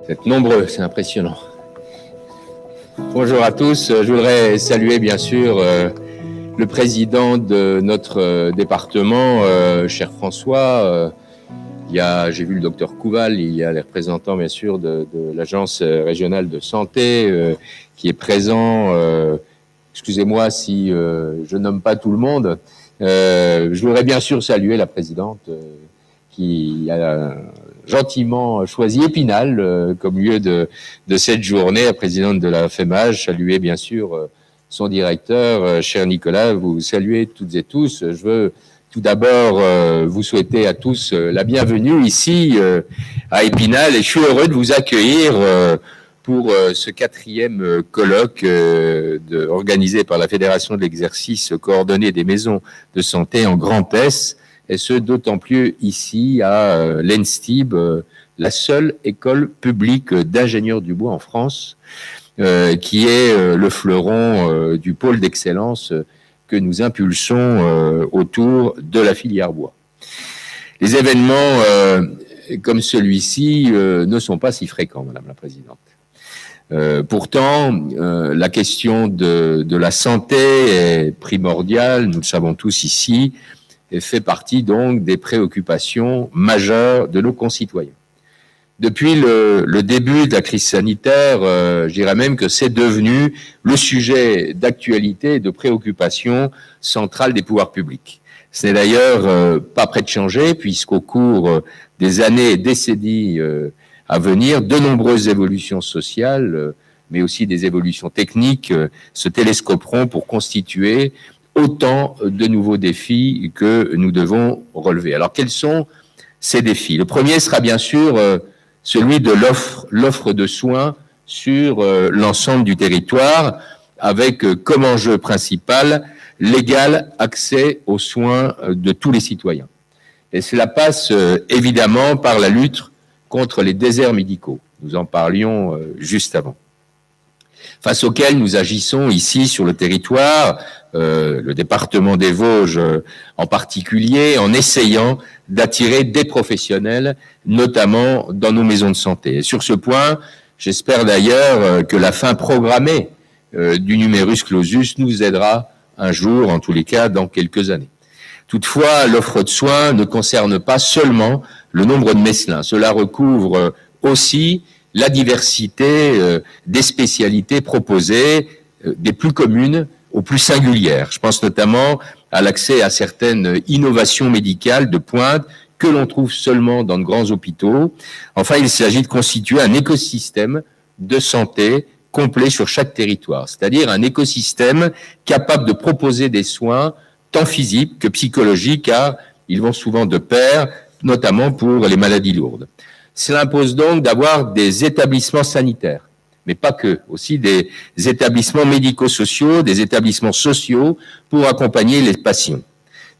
Vous êtes nombreux, c'est impressionnant. Bonjour à tous. Je voudrais saluer bien sûr le président de notre département, cher François. J'ai vu le docteur Couval, il y a les représentants bien sûr de l'agence régionale de santé qui est présent. Excusez-moi si je nomme pas tout le monde. Je voudrais bien sûr saluer la présidente qui a gentiment choisi Épinal comme lieu de cette journée, la présidente de la FEMAGE, saluer bien sûr son directeur, cher Nicolas, vous saluez toutes et tous. Je veux tout d'abord vous souhaiter à tous la bienvenue ici à Épinal et je suis heureux de vous accueillir pour ce 4e colloque organisé par la Fédération de l'exercice coordonné des maisons de santé en Grand Est, et ce d'autant plus ici à l'ENSTIB, la seule école publique d'ingénieurs du bois en France, qui est le fleuron du pôle d'excellence que nous impulsons autour de la filière bois. Les événements comme celui-ci ne sont pas si fréquents, Madame la Présidente. Pourtant, la question de la santé est primordiale, nous le savons tous ici, et fait partie donc des préoccupations majeures de nos concitoyens. Depuis le début de la crise sanitaire, je dirais même que c'est devenu le sujet d'actualité et de préoccupation centrale des pouvoirs publics. Ce n'est d'ailleurs pas près de changer, puisqu'au cours des années et décennies à venir, de nombreuses évolutions sociales, mais aussi des évolutions techniques, se télescoperont pour constituer autant de nouveaux défis que nous devons relever. Alors, quels sont ces défis? Le premier sera bien sûr celui de l'offre de soins sur l'ensemble du territoire, avec comme enjeu principal l'égal accès aux soins de tous les citoyens. Et cela passe évidemment par la lutte contre les déserts médicaux. Nous en parlions juste avant. Face auxquels nous agissons ici sur le territoire, le département des Vosges en particulier, en essayant d'attirer des professionnels, notamment dans nos maisons de santé. Et sur ce point, j'espère d'ailleurs que la fin programmée du numerus clausus nous aidera un jour, en tous les cas, dans quelques années. Toutefois, l'offre de soins ne concerne pas seulement le nombre de Messelins. Cela recouvre aussi la diversité des spécialités proposées, des plus communes aux plus singulières. Je pense notamment à l'accès à certaines innovations médicales de pointe que l'on trouve seulement dans de grands hôpitaux. Enfin, il s'agit de constituer un écosystème de santé complet sur chaque territoire, c'est-à-dire un écosystème capable de proposer des soins tant physiques que psychologiques, car ils vont souvent de pair, notamment pour les maladies lourdes. Cela impose donc d'avoir des établissements sanitaires, mais pas que, aussi des établissements médico-sociaux, des établissements sociaux pour accompagner les patients.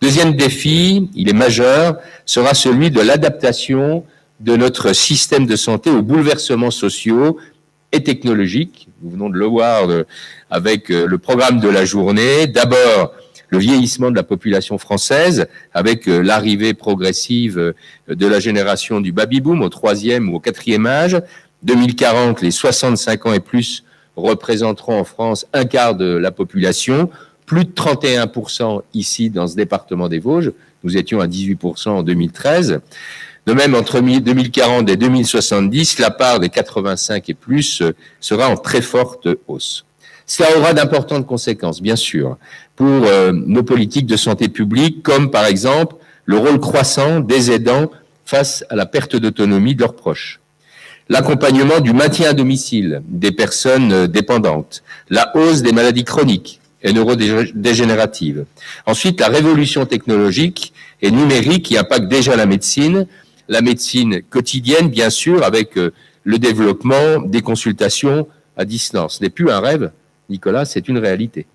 Deuxième défi, il est majeur, sera celui de l'adaptation de notre système de santé aux bouleversements sociaux et technologiques. Nous venons de le voir avec le programme de la journée. D'abord, le vieillissement de la population française, avec l'arrivée progressive de la génération du baby-boom au 3e ou au 4e âge. 2040, les 65 ans et plus représenteront en France un quart de la population, plus de 31% ici dans ce département des Vosges. Nous étions à 18% en 2013. De même, entre 2040 et 2070, la part des 85 et plus sera en très forte hausse. Cela aura d'importantes conséquences, bien sûr, pour nos politiques de santé publique, comme par exemple le rôle croissant des aidants face à la perte d'autonomie de leurs proches, l'accompagnement du maintien à domicile des personnes dépendantes, la hausse des maladies chroniques et neurodégénératives. Ensuite, la révolution technologique et numérique qui impacte déjà la médecine quotidienne, bien sûr, avec le développement des consultations à distance. Ce n'est plus un rêve, Nicolas, c'est une réalité.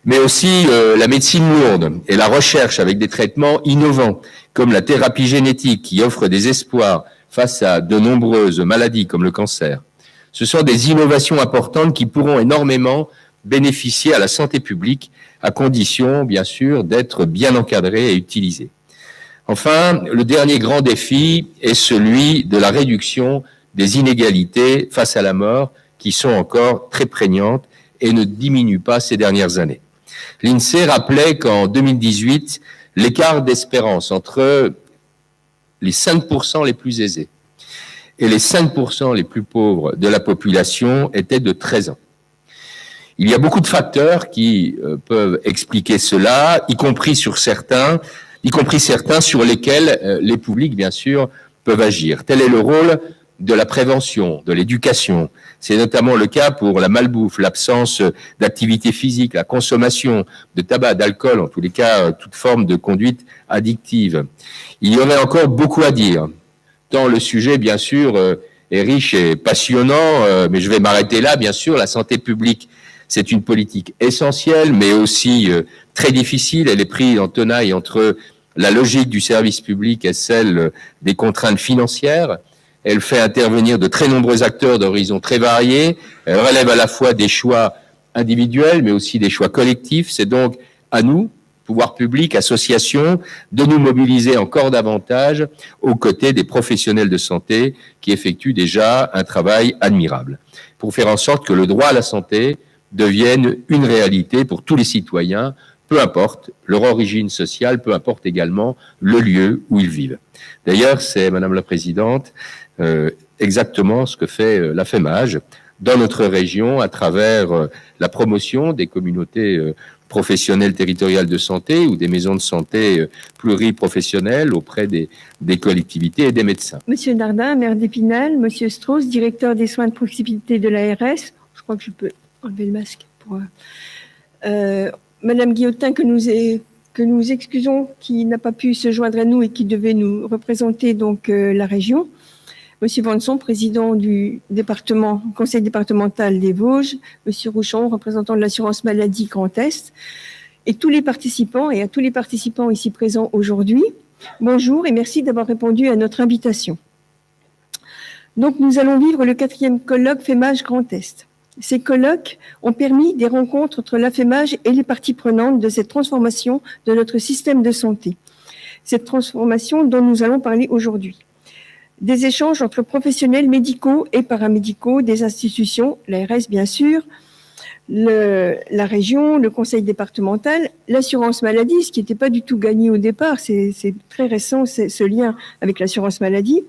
Mais aussi la médecine lourde et la recherche avec des traitements innovants, comme la thérapie génétique qui offre des espoirs face à de nombreuses maladies comme le cancer. Ce sont des innovations importantes qui pourront énormément bénéficier à la santé publique, à condition, bien sûr, d'être bien encadrées et utilisées. Enfin, le dernier grand défi est celui de la réduction des inégalités face à la mort qui sont encore très prégnantes et ne diminuent pas ces dernières années. L'INSEE rappelait qu'en 2018, l'écart d'espérance entre les 5% les plus aisés et les 5% les plus pauvres de la population était de 13 ans. Il y a beaucoup de facteurs qui peuvent expliquer cela, y compris certains sur lesquels les publics, bien sûr, peuvent agir. Tel est le rôle de la prévention, de l'éducation. C'est notamment le cas pour la malbouffe, l'absence d'activité physique, la consommation de tabac, d'alcool, en tous les cas, toute forme de conduite addictive. Il y aurait encore beaucoup à dire, tant le sujet, bien sûr, est riche et passionnant, mais je vais m'arrêter là, bien sûr. La santé publique, c'est une politique essentielle, mais aussi très difficile. Elle est prise en tenaille entre la logique du service public et celle des contraintes financières. Elle fait intervenir de très nombreux acteurs d'horizons très variés. Elle relève à la fois des choix individuels, mais aussi des choix collectifs. C'est donc à nous, pouvoirs publics, associations, de nous mobiliser encore davantage aux côtés des professionnels de santé qui effectuent déjà un travail admirable pour faire en sorte que le droit à la santé devienne une réalité pour tous les citoyens, peu importe leur origine sociale, peu importe également le lieu où ils vivent. D'ailleurs, c'est, Madame la Présidente, exactement ce que fait la FEMAGE dans notre région à travers la promotion des communautés professionnelles territoriales de santé ou des maisons de santé pluriprofessionnelles auprès des collectivités et des médecins. Monsieur Nardin, maire d'Épinal, Monsieur Strauss, directeur des soins de proximité de l'ARS, je crois que je peux enlever le masque pour... Madame Guillotin, que nous excusons, qui n'a pas pu se joindre à nous et qui devait nous représenter donc la région. Monsieur Vanson, président du conseil départemental des Vosges, Monsieur Rouchon, représentant de l'assurance maladie Grand Est, et à tous les participants ici présents aujourd'hui, bonjour et merci d'avoir répondu à notre invitation. Donc, nous allons vivre le 4e colloque FEMAGE Grand Est. Ces colloques ont permis des rencontres entre la FEMAGE et les parties prenantes de cette transformation de notre système de santé. Cette transformation dont nous allons parler aujourd'hui. Des échanges entre professionnels médicaux et paramédicaux des institutions, l'ARS bien sûr, la région, le conseil départemental, l'assurance maladie, ce qui n'était pas du tout gagné au départ, c'est très récent ce lien avec l'assurance maladie,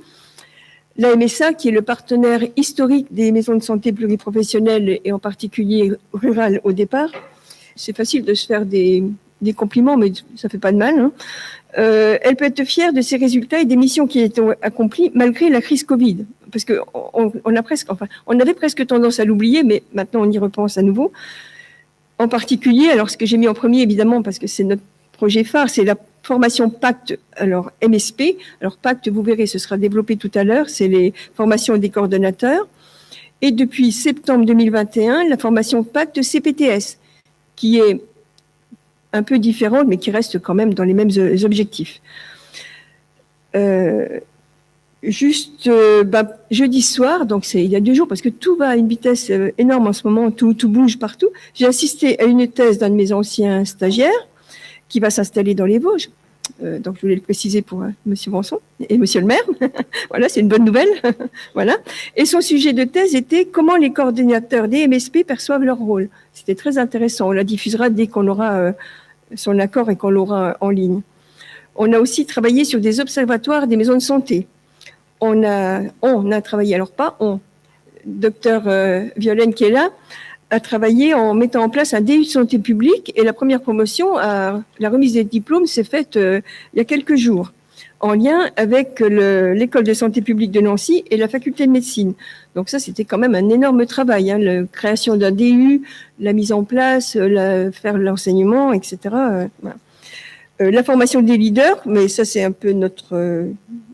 la MSA qui est le partenaire historique des maisons de santé pluriprofessionnelles et en particulier rurales au départ. C'est facile de se faire des compliments, mais ça fait pas de mal, hein. Elle peut être fière de ses résultats et des missions qui ont été accomplies malgré la crise Covid. Parce que on avait presque tendance à l'oublier, mais maintenant on y repense à nouveau. En particulier, alors ce que j'ai mis en premier évidemment, parce que c'est notre projet phare, c'est la formation PACT, alors MSP. Alors PACT, vous verrez, ce sera développé tout à l'heure, c'est les formations des coordonnateurs. Et depuis septembre 2021, la formation PACT CPTS, qui est un peu différente, mais qui reste quand même dans les mêmes objectifs. Jeudi soir, donc c'est il y a 2 jours, parce que tout va à une vitesse énorme en ce moment, tout bouge partout. J'ai assisté à une thèse d'un de mes anciens stagiaires qui va s'installer dans les Vosges. Donc je voulais le préciser pour Monsieur Vanson et Monsieur le maire. Voilà, c'est une bonne nouvelle. Voilà. Et son sujet de thèse était comment les coordinateurs des MSP perçoivent leur rôle. C'était très intéressant. On la diffusera dès qu'on aura son accord et qu'on l'aura en ligne. On a aussi travaillé sur des observatoires des maisons de santé. On a travaillé, alors pas on, docteur Violaine qui est là, a travaillé en mettant en place un DU de santé publique et la première promotion, la remise des diplômes s'est faite il y a quelques jours, en lien avec l'école de santé publique de Nancy et la faculté de médecine. Donc ça, c'était quand même un énorme travail, hein, la création d'un DU, la mise en place, faire l'enseignement, etc. Voilà. La formation des leaders, mais ça c'est un peu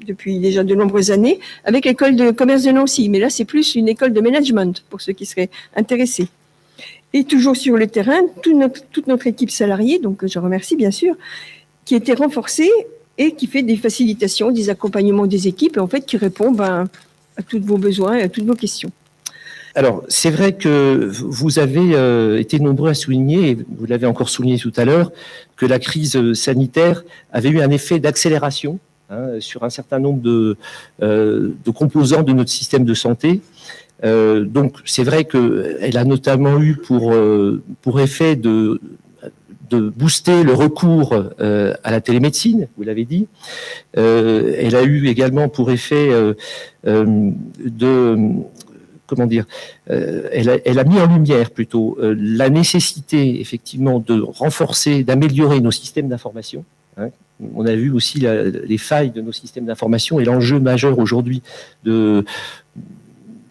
depuis déjà de nombreuses années, avec l'école de commerce de Nancy. Mais là, c'est plus une école de management pour ceux qui seraient intéressés. Et toujours sur le terrain, toute notre équipe salariée, donc je remercie bien sûr, qui était renforcée et qui fait des facilitations, des accompagnements des équipes, et en fait qui répond à tous vos besoins et à toutes vos questions. Alors, c'est vrai que vous avez été nombreux à souligner, et vous l'avez encore souligné tout à l'heure, que la crise sanitaire avait eu un effet d'accélération sur un certain nombre de composants de notre système de santé. Donc, c'est vrai qu'elle a notamment eu pour effet de booster le recours à la télémédecine, vous l'avez dit. Elle a eu également pour effet elle a mis en lumière plutôt la nécessité effectivement de renforcer, d'améliorer nos systèmes d'information. On a vu aussi les failles de nos systèmes d'information et l'enjeu majeur aujourd'hui de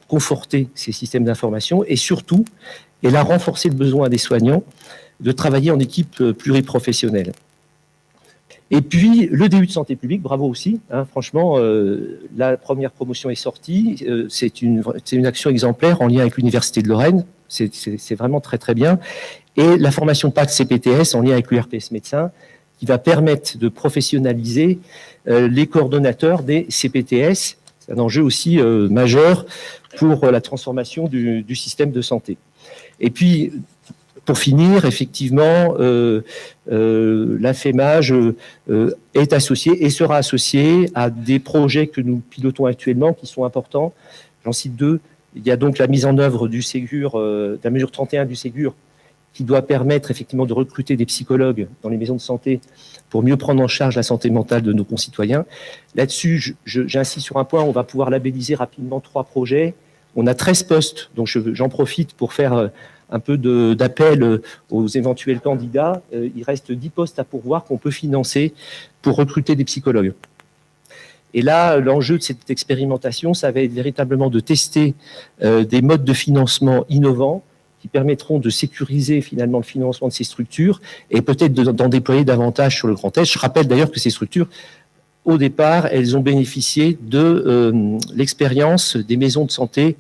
conforter ces systèmes d'information, et surtout, elle a renforcé le besoin des soignants de travailler en équipe pluriprofessionnelle. Et puis, le DU de santé publique, bravo aussi. Franchement, la première promotion est sortie. C'est une action exemplaire en lien avec l'Université de Lorraine. C'est vraiment très, très bien. Et la formation PAC CPTS en lien avec l'URPS médecin, qui va permettre de professionnaliser les coordonnateurs des CPTS. C'est un enjeu aussi majeur pour la transformation du système de santé. Et puis, pour finir, effectivement, la FEMAGE est associée et sera associée à des projets que nous pilotons actuellement qui sont importants. J'en cite deux. Il y a donc la mise en œuvre du Ségur, de la mesure 31 du Ségur, qui doit permettre effectivement de recruter des psychologues dans les maisons de santé pour mieux prendre en charge la santé mentale de nos concitoyens. Là-dessus, j'insiste sur un point, on va pouvoir labelliser rapidement 3 projets. On a 13 postes, donc j'en profite pour faire un peu d'appel aux éventuels candidats. Il reste 10 postes à pourvoir qu'on peut financer pour recruter des psychologues. Et là, l'enjeu de cette expérimentation, ça va être véritablement de tester des modes de financement innovants qui permettront de sécuriser finalement le financement de ces structures et peut-être d'en déployer davantage sur le Grand Est. Je rappelle d'ailleurs que ces structures, au départ, elles ont bénéficié de l'expérience des maisons de santé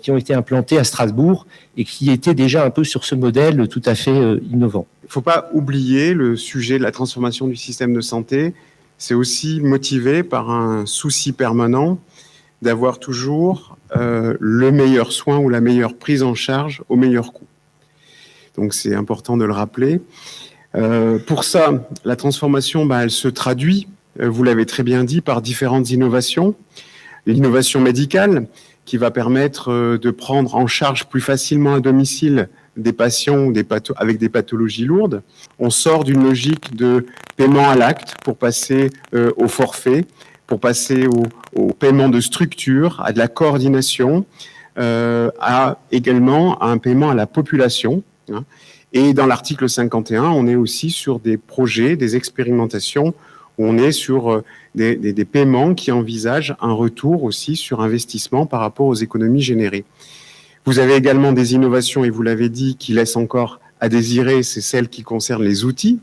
qui ont été implantées à Strasbourg et qui étaient déjà un peu sur ce modèle tout à fait innovant. Il ne faut pas oublier le sujet de la transformation du système de santé. C'est aussi motivé par un souci permanent d'avoir toujours le meilleur soin ou la meilleure prise en charge au meilleur coût. Donc c'est important de le rappeler. Pour ça, la transformation, elle se traduit, vous l'avez très bien dit, par différentes innovations. L'innovation médicale qui va permettre de prendre en charge plus facilement à domicile des patients avec des pathologies lourdes. On sort d'une logique de paiement à l'acte pour passer au forfait, pour passer au paiement de structure, à de la coordination, également à un paiement à la population. Et dans l'article 51, on est aussi sur des projets, des expérimentations, où on est sur des paiements qui envisagent un retour aussi sur investissement par rapport aux économies générées. Vous avez également des innovations, et vous l'avez dit, qui laissent encore à désirer, c'est celles qui concernent les outils.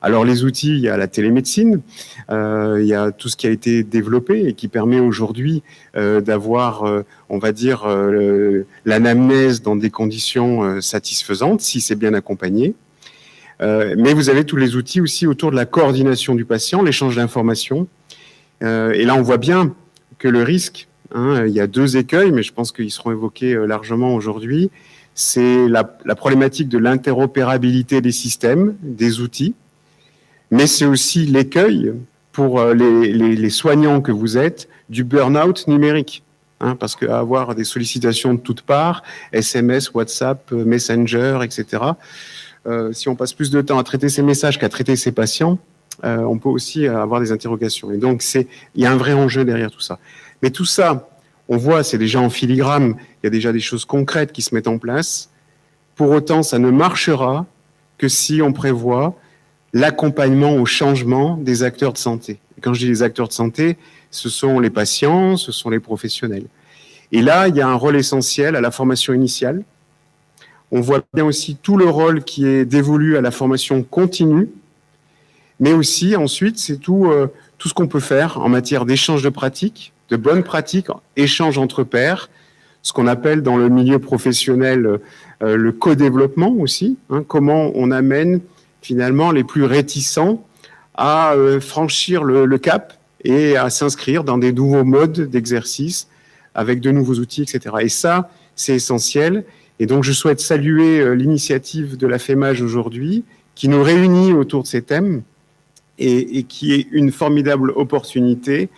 Alors les outils, il y a la télémédecine, il y a tout ce qui a été développé et qui permet aujourd'hui d'avoir, on va dire, l'anamnèse dans des conditions satisfaisantes, si c'est bien accompagné. Mais vous avez tous les outils aussi autour de la coordination du patient, l'échange d'informations. Et là, on voit bien que le risque, il y a 2 écueils, mais je pense qu'ils seront évoqués largement aujourd'hui. C'est la problématique de l'interopérabilité des systèmes, des outils, mais c'est aussi l'écueil pour les soignants que vous êtes du burn-out numérique. Parce qu'avoir des sollicitations de toutes parts, SMS, WhatsApp, Messenger, etc., si on passe plus de temps à traiter ces messages qu'à traiter ces patients, on peut aussi avoir des interrogations. Et donc, il y a un vrai enjeu derrière tout ça. Mais tout ça, on voit, c'est déjà en filigrane, il y a déjà des choses concrètes qui se mettent en place. Pour autant, ça ne marchera que si on prévoit l'accompagnement au changement des acteurs de santé. Et quand je dis les acteurs de santé, ce sont les patients, ce sont les professionnels. Et là, il y a un rôle essentiel à la formation initiale. On voit bien aussi tout le rôle qui est dévolu à la formation continue, mais aussi ensuite, c'est tout ce qu'on peut faire en matière d'échange de pratiques, de bonnes pratiques, échange entre pairs, ce qu'on appelle dans le milieu professionnel le co-développement aussi, comment on amène finalement les plus réticents à franchir le cap et à s'inscrire dans des nouveaux modes d'exercice avec de nouveaux outils, etc. Et ça, c'est essentiel. Et donc, je souhaite saluer l'initiative de la FEMAGE aujourd'hui, qui nous réunit autour de ces thèmes et qui est une formidable opportunité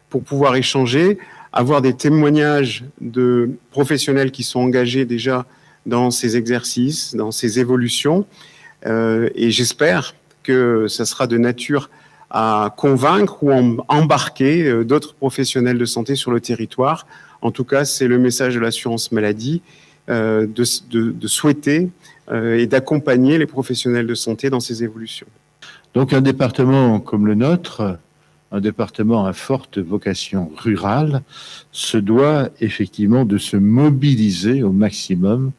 pour pouvoir échanger, avoir des témoignages de professionnels qui sont engagés déjà dans ces exercices, dans ces évolutions. Et j'espère que ça sera de nature à convaincre ou embarquer d'autres professionnels de santé sur le territoire. En tout cas, c'est le message de l'assurance maladie, de souhaiter et d'accompagner les professionnels de santé dans ces évolutions. Donc un département comme le nôtre, un département à forte vocation rurale, se doit effectivement de se mobiliser au maximum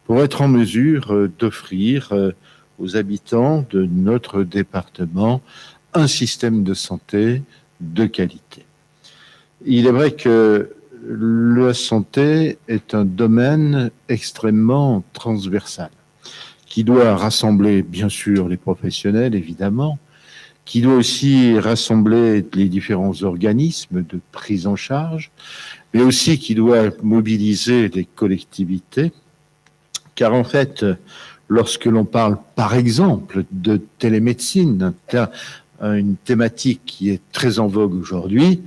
pour être en mesure d'offrir aux habitants de notre département un système de santé de qualité. Il est vrai que la santé est un domaine extrêmement transversal, qui doit rassembler bien sûr les professionnels, évidemment, qui doit aussi rassembler les différents organismes de prise en charge, mais aussi qui doit mobiliser les collectivités, car en fait, lorsque l'on parle par exemple de télémédecine, une thématique qui est très en vogue aujourd'hui,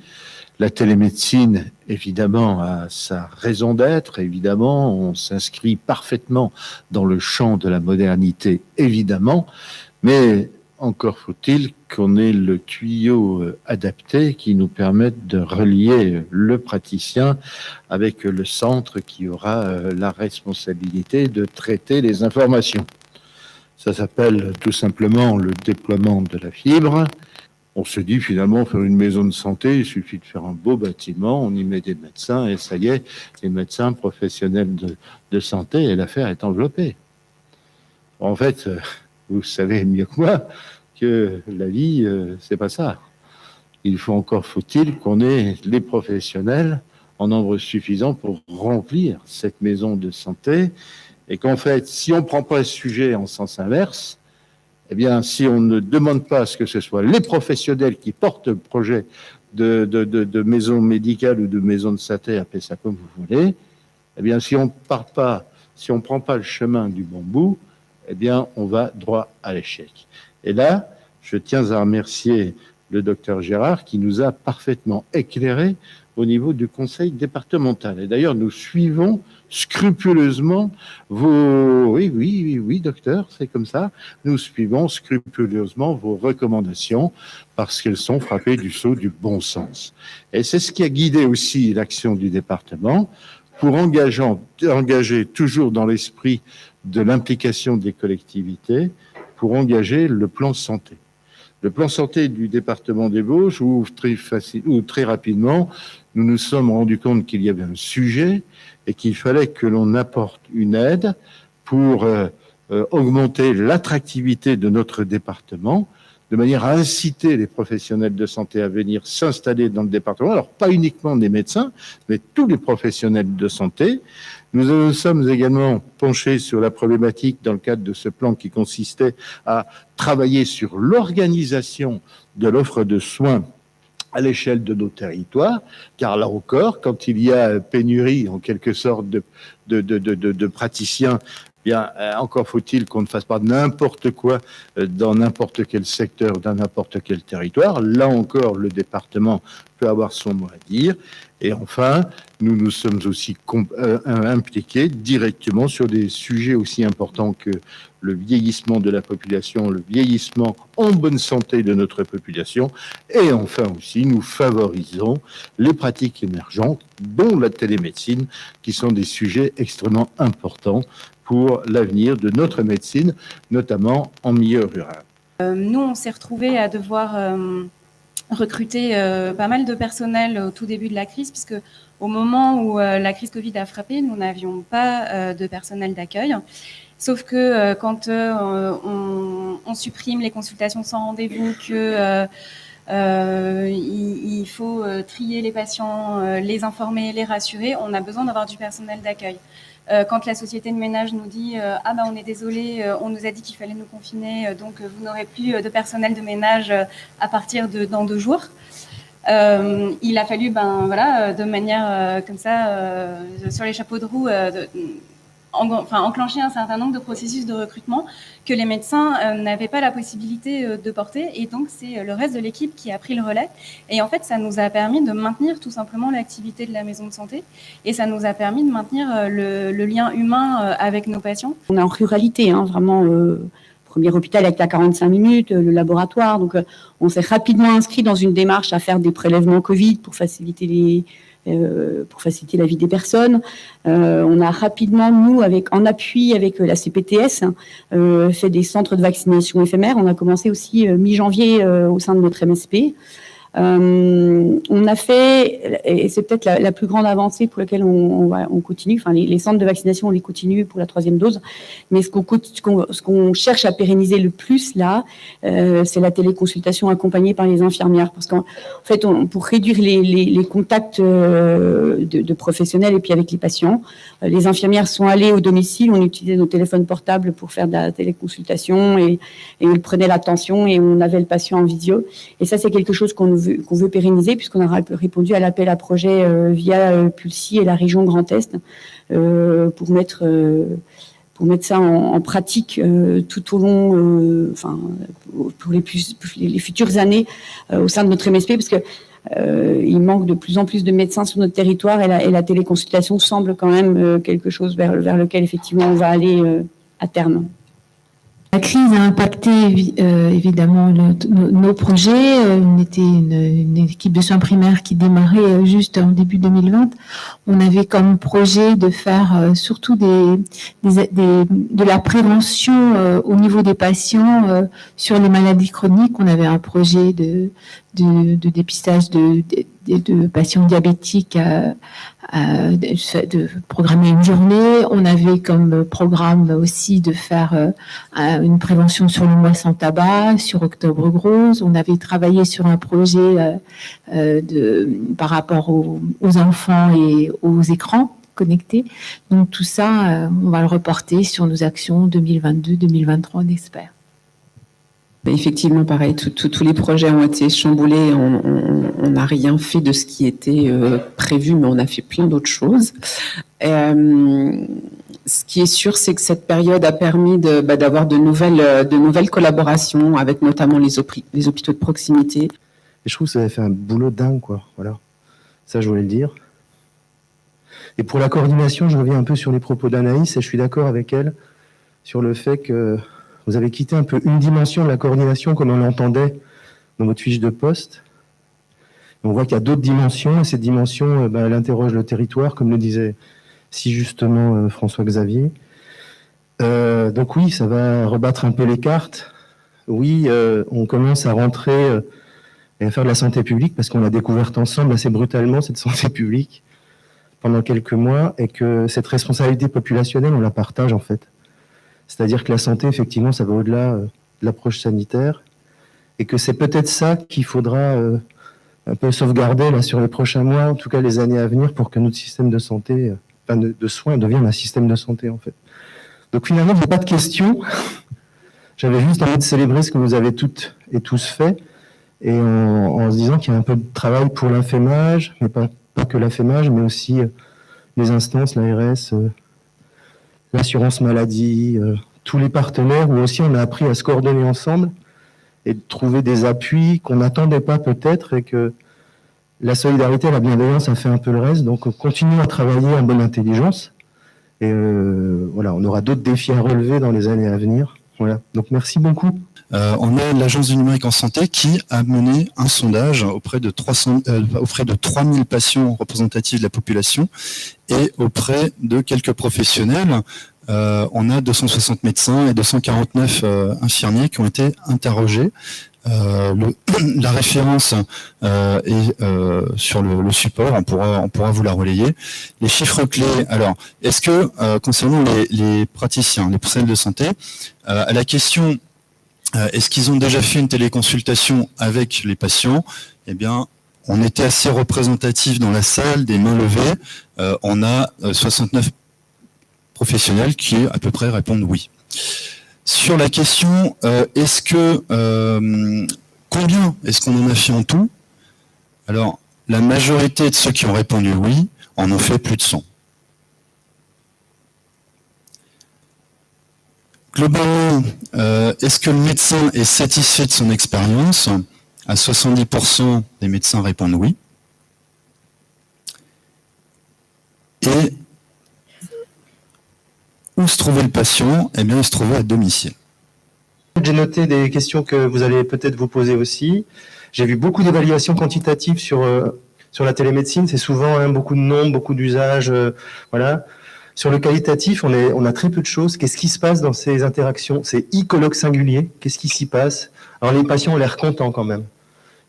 la télémédecine, évidemment, a sa raison d'être, évidemment, on s'inscrit parfaitement dans le champ de la modernité, évidemment, mais encore faut-il qu'on ait le tuyau adapté qui nous permette de relier le praticien avec le centre qui aura la responsabilité de traiter les informations. Ça s'appelle tout simplement le déploiement de la fibre. On se dit finalement, faire une maison de santé, il suffit de faire un beau bâtiment, on y met des médecins et ça y est, les médecins professionnels de santé et l'affaire est enveloppée. En fait, vous savez mieux que moi que la vie, c'est pas ça. Faut-il qu'on ait les professionnels en nombre suffisant pour remplir cette maison de santé et qu'en fait, si on ne prend pas ce sujet en sens inverse, eh bien, si on ne demande pas à ce que ce soit les professionnels qui portent le projet de maison médicale ou de maison de santé, appelez ça comme vous voulez, eh bien, si on ne prend pas le chemin du bon bout, eh bien, on va droit à l'échec. Et là, je tiens à remercier le docteur Gérard qui nous a parfaitement éclairé au niveau du conseil départemental. Et d'ailleurs, nous suivons scrupuleusement oui, docteur, c'est comme ça. Nous suivons scrupuleusement vos recommandations parce qu'elles sont frappées du sceau du bon sens. Et c'est ce qui a guidé aussi l'action du département pour engager toujours dans l'esprit de l'implication des collectivités pour engager le plan santé. Le plan santé du département des Vosges, où très rapidement, nous nous sommes rendus compte qu'il y avait un sujet et qu'il fallait que l'on apporte une aide pour augmenter l'attractivité de notre département, de manière à inciter les professionnels de santé à venir s'installer dans le département. Alors, pas uniquement des médecins, mais tous les professionnels de santé. Nous nous sommes également penchés sur la problématique dans le cadre de ce plan qui consistait à travailler sur l'organisation de l'offre de soins à l'échelle de nos territoires, car là encore, quand il y a pénurie en quelque sorte de praticiens, bien, encore faut-il qu'on ne fasse pas n'importe quoi dans n'importe quel secteur, dans n'importe quel territoire. Là encore, le département peut avoir son mot à dire. Et enfin, nous nous sommes aussi impliqués directement sur des sujets aussi importants que le vieillissement de la population, le vieillissement en bonne santé de notre population. Et enfin aussi, nous favorisons les pratiques émergentes, dont la télémédecine, qui sont des sujets extrêmement importants pour l'avenir de notre médecine, notamment en milieu rural. Nous, on s'est retrouvés à devoir recruter pas mal de personnel au tout début de la crise, puisque au moment où la crise Covid a frappé, nous n'avions pas de personnel d'accueil. Sauf que quand on supprime les consultations sans rendez-vous, que il faut trier les patients, les informer, les rassurer, on a besoin d'avoir du personnel d'accueil. Quand la société de ménage nous dit ah ben on est désolé, on nous a dit qu'il fallait nous confiner, donc vous n'aurez plus de personnel de ménage à partir de dans 2 jours. Il a fallu de manière comme ça sur les chapeaux de roue enclenché un certain nombre de processus de recrutement que les médecins n'avaient pas la possibilité de porter. Et donc, c'est le reste de l'équipe qui a pris le relais. Et en fait, ça nous a permis de maintenir tout simplement l'activité de la maison de santé. Et ça nous a permis de maintenir le lien humain avec nos patients. On est en ruralité, hein, vraiment. Premier hôpital avec la 45 minutes, le laboratoire. Donc, on s'est rapidement inscrit dans une démarche à faire des prélèvements Covid pour faciliter la vie des personnes. On a rapidement, nous, en appui avec la CPTS, fait des centres de vaccination éphémères. On a commencé aussi mi-janvier au sein de notre MSP. On a fait, et c'est peut-être la plus grande avancée pour laquelle on continue, enfin les centres de vaccination, on les continue pour la 3e dose, mais ce qu'on cherche à pérenniser le plus là, c'est la téléconsultation accompagnée par les infirmières, parce qu'en fait, pour réduire les contacts de professionnels et puis avec les patients, les infirmières sont allées au domicile, on utilisait nos téléphones portables pour faire de la téléconsultation et ils prenaient l'attention et on avait le patient en visio, et ça c'est quelque chose qu'on veut pérenniser, puisqu'on a répondu à l'appel à projet via Pulsi et la région Grand Est pour mettre ça en pratique tout au long, pour les futures années au sein de notre MSP, parce que il manque de plus en plus de médecins sur notre territoire et la téléconsultation semble quand même quelque chose vers lequel effectivement on va aller à terme. La crise a impacté évidemment nos projets. On était une équipe de soins primaires qui démarrait juste en début 2020. On avait comme projet de faire surtout de la prévention au niveau des patients sur les maladies chroniques. On avait un projet de dépistage de patients diabétiques de programmer une journée. On avait comme programme aussi de faire une prévention sur le mois sans tabac, sur Octobre Rose. On avait travaillé sur un projet par rapport aux enfants et aux écrans connectés. Donc tout ça, on va le reporter sur nos actions 2022-2023, on espère. Effectivement, pareil, tous les projets ont été chamboulés. On n'a rien fait de ce qui était prévu, mais on a fait plein d'autres choses. Ce qui est sûr, c'est que cette période a permis d'avoir de nouvelles collaborations avec notamment les hôpitaux de proximité. Et je trouve que ça avait fait un boulot dingue, quoi. Voilà. Ça, je voulais le dire. Et pour la coordination, je reviens un peu sur les propos d'Anaïs, et je suis d'accord avec elle sur le fait que vous avez quitté un peu une dimension de la coordination comme on l'entendait dans votre fiche de poste. On voit qu'il y a d'autres dimensions, et cette dimension, elle interroge le territoire, comme le disait si justement François-Xavier. Donc oui, ça va rebattre un peu les cartes. Oui, on commence à rentrer et à faire de la santé publique, parce qu'on l'a découverte ensemble assez brutalement, cette santé publique, pendant quelques mois, et que cette responsabilité populationnelle, on la partage en fait. C'est-à-dire que la santé, effectivement, ça va au-delà de l'approche sanitaire, et que c'est peut-être ça qu'il faudra un peu sauvegarder là, sur les prochains mois, en tout cas les années à venir, pour que notre système de santé, de soins, devienne un système de santé, en fait. Donc finalement, je n'ai pas de questions. J'avais juste envie de célébrer ce que vous avez toutes et tous fait, et en se disant qu'il y a un peu de travail pour l'AFEMAGE, mais pas que l'AFEMAGE, mais aussi les instances, l'ARS, l'assurance maladie, tous les partenaires, où aussi on a appris à se coordonner ensemble et de trouver des appuis qu'on n'attendait pas peut-être, et que la solidarité, la bienveillance a fait un peu le reste. Donc on continue à travailler en bonne intelligence, et voilà, on aura d'autres défis à relever dans les années à venir. Voilà. Donc merci beaucoup. On a l'Agence du numérique en santé qui a mené un sondage auprès de 3000 patients représentatifs de la population et auprès de quelques professionnels. On a 260 médecins et 249 infirmiers qui ont été interrogés. La référence est sur le support, on pourra vous la relayer. Les chiffres clés, alors, est-ce que, concernant les praticiens, les professionnels de santé, à la question est-ce qu'ils ont déjà fait une téléconsultation avec les patients, eh bien, on était assez représentatif dans la salle, des mains levées. On a 69 professionnels qui, à peu près, répondent oui. Sur la question, combien est-ce qu'on en a fait en tout? Alors, la majorité de ceux qui ont répondu oui en ont fait plus de 100. Globalement, est-ce que le médecin est satisfait de son expérience? À 70% des médecins répondent oui. Et où se trouvait le patient? Eh bien, il se trouvait à domicile. J'ai noté des questions que vous allez peut-être vous poser aussi. J'ai vu beaucoup d'évaluations quantitatives sur la télémédecine. C'est souvent beaucoup de noms, beaucoup d'usages. Voilà. Sur le qualitatif, on a très peu de choses. Qu'est-ce qui se passe dans ces interactions? C'est colloque singulier. Qu'est-ce qui s'y passe? Alors les patients ont l'air contents quand même.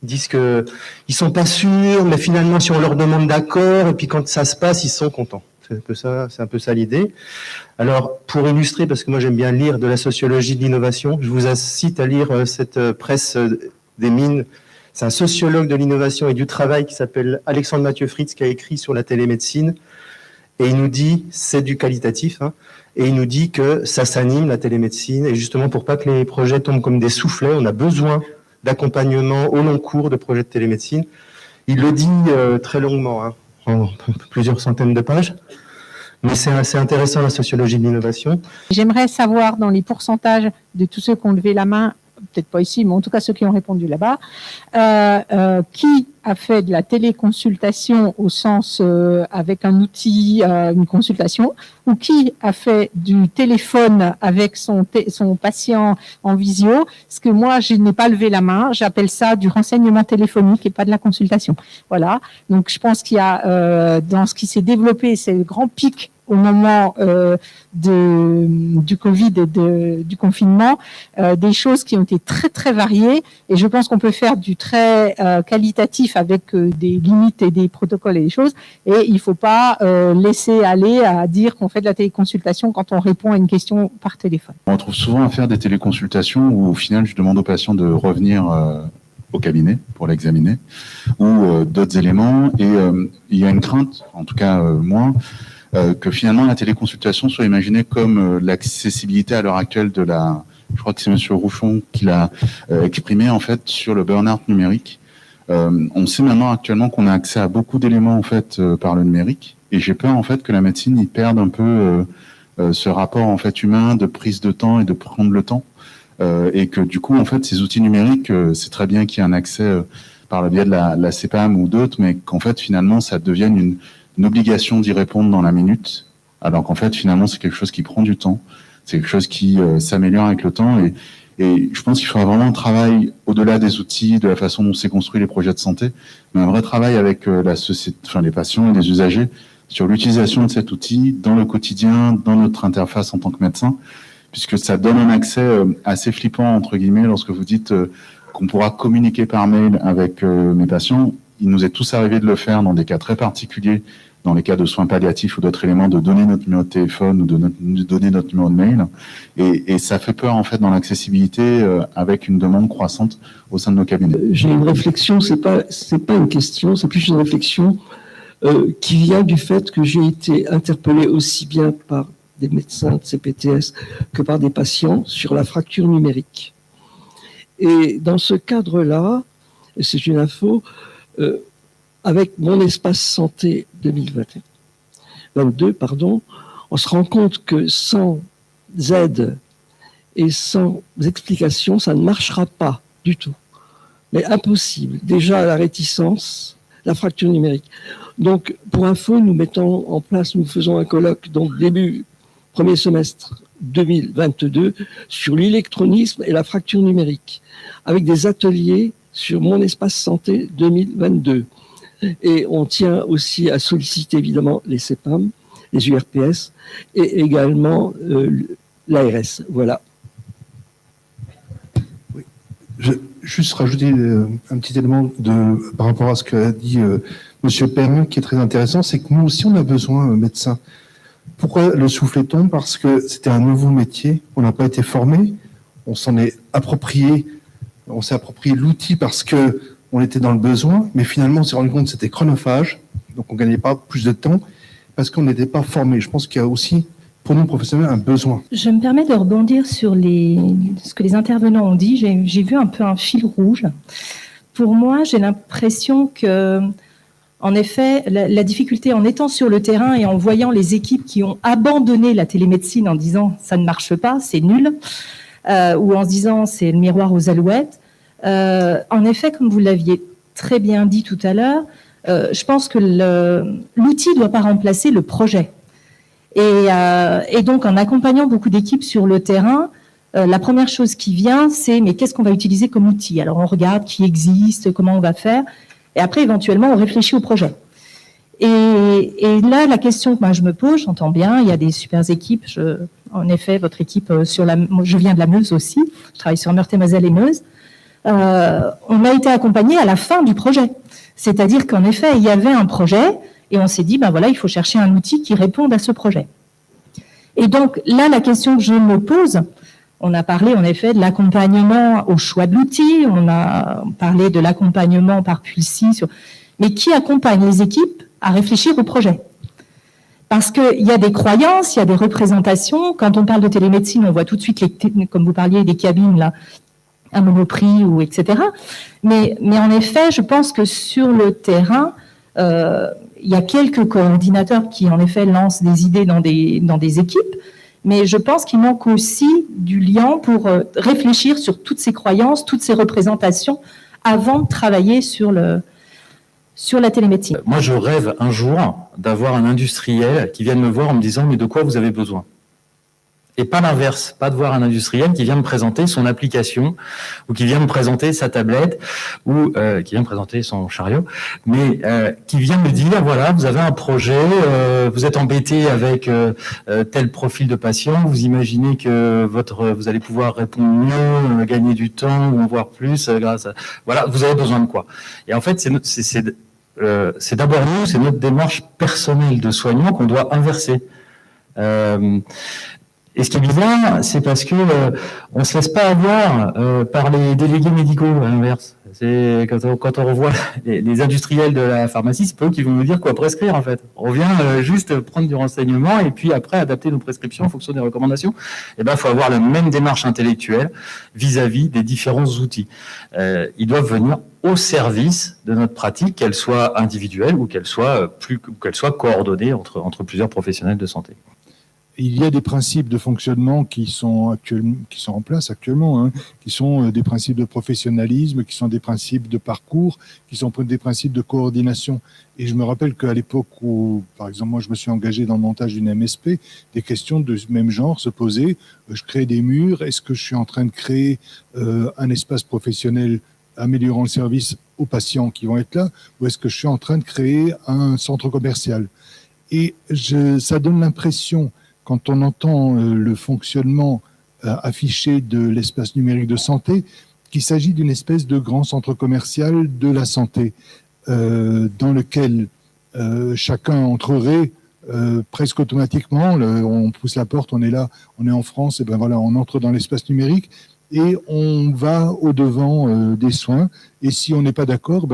Ils disent que ils sont pas sûrs, mais finalement si on leur demande d'accord, et puis quand ça se passe, ils sont contents. C'est un peu ça l'idée. Alors, pour illustrer, parce que moi j'aime bien lire de la sociologie de l'innovation, je vous incite à lire cette presse des mines. C'est un sociologue de l'innovation et du travail qui s'appelle Alexandre Mathieu Fritz, qui a écrit sur la télémédecine. Et il nous dit, c'est du qualitatif, et il nous dit que ça s'anime, la télémédecine, et justement pour pas que les projets tombent comme des soufflets, on a besoin d'accompagnement au long cours de projets de télémédecine. Il le dit très longuement, en plusieurs centaines de pages. Mais c'est assez intéressant, la sociologie de l'innovation. J'aimerais savoir, dans les pourcentages de tous ceux qui ont levé la main, peut-être pas ici, mais en tout cas ceux qui ont répondu là-bas, qui a fait de la téléconsultation au sens avec un outil, une consultation, ou qui a fait du téléphone avec son patient en visio, parce que moi, je n'ai pas levé la main, j'appelle ça du renseignement téléphonique et pas de la consultation. Voilà, donc je pense qu'il y a, dans ce qui s'est développé, c'est le grand pic au moment du Covid et du confinement, des choses qui ont été très très variées, et je pense qu'on peut faire du très qualitatif avec des limites et des protocoles et des choses, et il ne faut pas laisser aller à dire qu'on fait de la téléconsultation quand on répond à une question par téléphone. On retrouve souvent à faire des téléconsultations où au final je demande au patient de revenir au cabinet pour l'examiner, ou d'autres éléments, et il y a une crainte, en tout cas moins, que finalement la téléconsultation soit imaginée comme l'accessibilité à l'heure actuelle de je crois que c'est Monsieur Rouchon qui l'a exprimé en fait sur le burn-out numérique. On sait maintenant actuellement qu'on a accès à beaucoup d'éléments en fait par le numérique, et j'ai peur en fait que la médecine y perde un peu ce rapport en fait humain de prise de temps et de prendre le temps, et que du coup en fait ces outils numériques, c'est très bien qu'il y ait un accès par le biais de la CPAM ou d'autres, mais qu'en fait finalement ça devienne une obligation d'y répondre dans la minute, alors qu'en fait, finalement, c'est quelque chose qui prend du temps, c'est quelque chose qui s'améliore avec le temps, et je pense qu'il faudra vraiment un travail au-delà des outils, de la façon dont c'est construit les projets de santé, mais un vrai travail avec la société, les patients et les usagers sur l'utilisation de cet outil dans le quotidien, dans notre interface en tant que médecin, puisque ça donne un accès assez flippant, entre guillemets, lorsque vous dites qu'on pourra communiquer par mail avec mes patients. Il nous est tous arrivé de le faire dans des cas très particuliers, dans les cas de soins palliatifs ou d'autres éléments, de donner notre numéro de téléphone ou de donner notre numéro de mail. Et ça fait peur, en fait, dans l'accessibilité avec une demande croissante au sein de nos cabinets. J'ai une réflexion, c'est pas une question, c'est plus une réflexion qui vient du fait que j'ai été interpellé aussi bien par des médecins de CPTS que par des patients sur la fracture numérique. Et dans ce cadre-là, et c'est une info, avec mon espace santé 2022, on se rend compte que sans aide et sans explication, ça ne marchera pas du tout. Mais impossible. Déjà, la réticence, la fracture numérique. Donc, pour info, nous faisons un colloque, donc premier semestre 2022, sur l'électronisme et la fracture numérique, avec des ateliers sur mon espace santé 2022. Et on tient aussi à solliciter évidemment les CPAM, les URPS et également l'ARS. Voilà. Oui. Je vais juste rajouter un petit élément par rapport à ce qu'a dit M. Perrin, qui est très intéressant, c'est que nous aussi on a besoin de médecins. Pourquoi le soufflet-on? Parce que c'était un nouveau métier, on n'a pas été formé, on s'est approprié l'outil parce que on était dans le besoin, mais finalement on s'est rendu compte que c'était chronophage, donc on ne gagnait pas plus de temps parce qu'on n'était pas formé. Je pense qu'il y a aussi, pour nous professionnels, un besoin. Je me permets de rebondir sur ce que les intervenants ont dit. J'ai vu un peu un fil rouge. Pour moi, j'ai l'impression que En effet, la difficulté en étant sur le terrain et en voyant les équipes qui ont abandonné la télémédecine en disant ça ne marche pas, c'est nul, ou en se disant c'est le miroir aux alouettes. En effet, comme vous l'aviez très bien dit tout à l'heure, je pense que l'outil ne doit pas remplacer le projet. Et donc, en accompagnant beaucoup d'équipes sur le terrain, la première chose qui vient, c'est mais qu'est-ce qu'on va utiliser comme outil? Alors, on regarde qui existe, comment on va faire, et après, éventuellement, on réfléchit au projet. Et là, la question que moi je me pose, j'entends bien, il y a des super équipes. En effet, votre équipe je viens de la Meuse aussi, je travaille sur Meurthe-et-Moselle et Meuse. On a été accompagné à la fin du projet. C'est-à-dire qu'en effet, il y avait un projet et on s'est dit, ben voilà, il faut chercher un outil qui réponde à ce projet. Et donc là, la question que je me pose, on a parlé en effet de l'accompagnement au choix de l'outil, on a parlé de l'accompagnement par Pulsi, mais qui accompagne les équipes à réfléchir au projet? Parce qu'il y a des croyances, il y a des représentations. Quand on parle de télémédecine, on voit tout de suite, comme vous parliez, des cabines là, à Monoprix ou etc. Mais en effet, je pense que sur le terrain, il y a quelques coordinateurs qui en effet lancent des idées dans des équipes, mais je pense qu'il manque aussi du lien pour réfléchir sur toutes ces croyances, toutes ces représentations avant de travailler sur la télémédecine. Moi, je rêve un jour d'avoir un industriel qui vienne me voir en me disant « mais de quoi vous avez besoin ?» Et pas l'inverse, pas de voir un industriel qui vient me présenter son application ou qui vient me présenter sa tablette ou qui vient me présenter son chariot, mais qui vient me dire voilà, vous avez un projet, vous êtes embêté avec tel profil de patient, vous imaginez que vous allez pouvoir répondre mieux, gagner du temps ou en voir plus grâce à voilà, vous avez besoin de quoi? Et en fait, c'est d'abord nous, c'est notre démarche personnelle de soignant qu'on doit inverser. Et ce qui est bizarre, c'est parce que on se laisse pas avoir par les délégués médicaux, à l'inverse. C'est quand on revoit les industriels de la pharmacie, c'est pas eux qui vont nous dire quoi prescrire en fait. On vient juste prendre du renseignement et puis après adapter nos prescriptions en fonction des recommandations. Et ben, il faut avoir la même démarche intellectuelle vis-à-vis des différents outils. Ils doivent venir au service de notre pratique, qu'elle soit individuelle ou qu'elle soit coordonnée entre plusieurs professionnels de santé. Il y a des principes de fonctionnement qui sont en place actuellement, hein, qui sont des principes de professionnalisme, qui sont des principes de parcours, qui sont des principes de coordination. Et je me rappelle qu'à l'époque où, par exemple, moi je me suis engagé dans le montage d'une MSP, des questions de ce même genre se posaient. Je crée des murs, est-ce que je suis en train de créer un espace professionnel améliorant le service aux patients qui vont être là, ou est-ce que je suis en train de créer un centre commercial? Et ça donne l'impression, quand on entend le fonctionnement affiché de l'espace numérique de santé, qu'il s'agit d'une espèce de grand centre commercial de la santé, dans lequel chacun entrerait presque automatiquement. On pousse la porte, on est là, on est en France, et ben voilà, on entre dans l'espace numérique et on va au-devant des soins. Et si on n'est pas d'accord,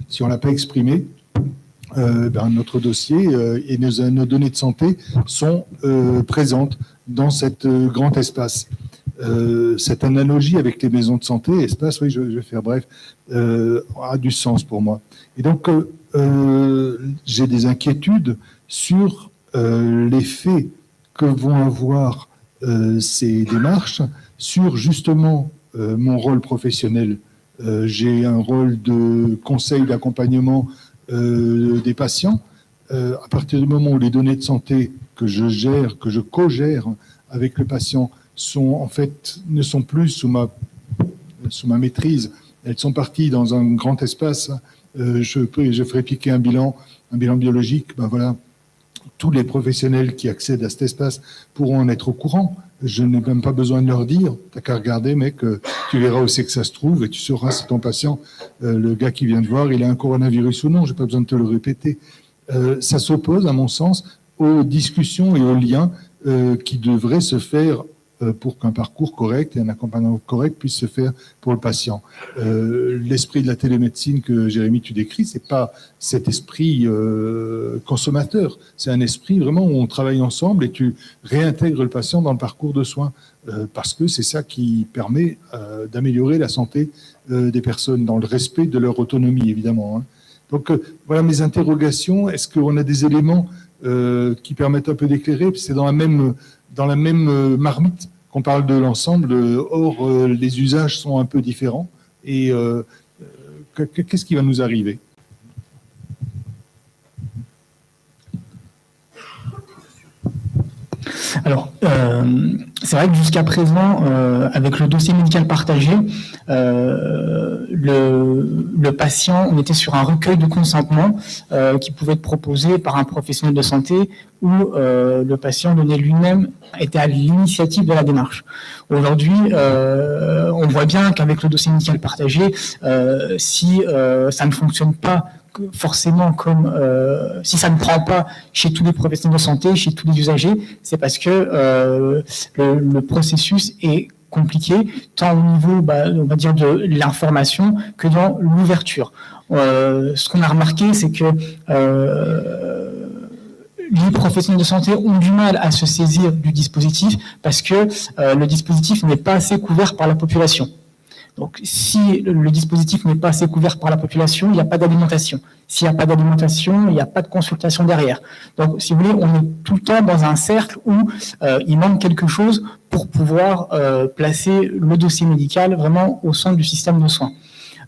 si on ne l'a pas exprimé, notre dossier et nos données de santé sont présentes dans cet grand espace. Cette analogie avec les maisons de santé, espace, oui, je vais faire bref, a du sens pour moi. Et donc, j'ai des inquiétudes sur l'effet que vont avoir ces démarches sur justement mon rôle professionnel. J'ai un rôle de conseil, d'accompagnement des patients. À partir du moment où les données de santé que je gère, que je co-gère avec le patient ne sont plus sous ma maîtrise, elles sont parties dans un grand espace, je ferai piquer un bilan biologique, voilà, tous les professionnels qui accèdent à cet espace pourront en être au courant. Je n'ai même pas besoin de leur dire, t'as qu'à regarder, mec, tu verras où c'est que ça se trouve et tu sauras si ton patient, le gars qui vient de voir, il a un coronavirus ou non, j'ai pas besoin de te le répéter. Ça s'oppose, à mon sens, aux discussions et aux liens qui devraient se faire pour qu'un parcours correct et un accompagnement correct puisse se faire pour le patient. L'esprit de la télémédecine que Jérémy tu décris, c'est pas cet esprit consommateur, c'est un esprit vraiment où on travaille ensemble et tu réintègres le patient dans le parcours de soins parce que c'est ça qui permet d'améliorer la santé des personnes dans le respect de leur autonomie évidemment. Donc voilà mes interrogations. Est-ce qu'on a des éléments qui permettent un peu d'éclairer? C'est dans la même marmite qu'on parle de l'ensemble. Or, les usages sont un peu différents. Et qu'est-ce qui va nous arriver? Alors, c'est vrai que jusqu'à présent, avec le dossier médical partagé, le patient, on était sur un recueil de consentement qui pouvait être proposé par un professionnel de santé où le patient donnait lui-même, était à l'initiative de la démarche. Aujourd'hui, on voit bien qu'avec le dossier médical partagé, si ça ne fonctionne pas forcément comme si ça ne prend pas chez tous les professionnels de santé, chez tous les usagers, c'est parce que le processus est compliqué, tant au niveau, on va dire, de l'information que dans l'ouverture. Ce qu'on a remarqué, c'est que les professionnels de santé ont du mal à se saisir du dispositif parce que le dispositif n'est pas assez couvert par la population. Donc, si le dispositif n'est pas assez couvert par la population, il n'y a pas d'alimentation. S'il n'y a pas d'alimentation, il n'y a pas de consultation derrière. Donc, si vous voulez, on est tout le temps dans un cercle où il manque quelque chose pour pouvoir placer le dossier médical vraiment au centre du système de soins.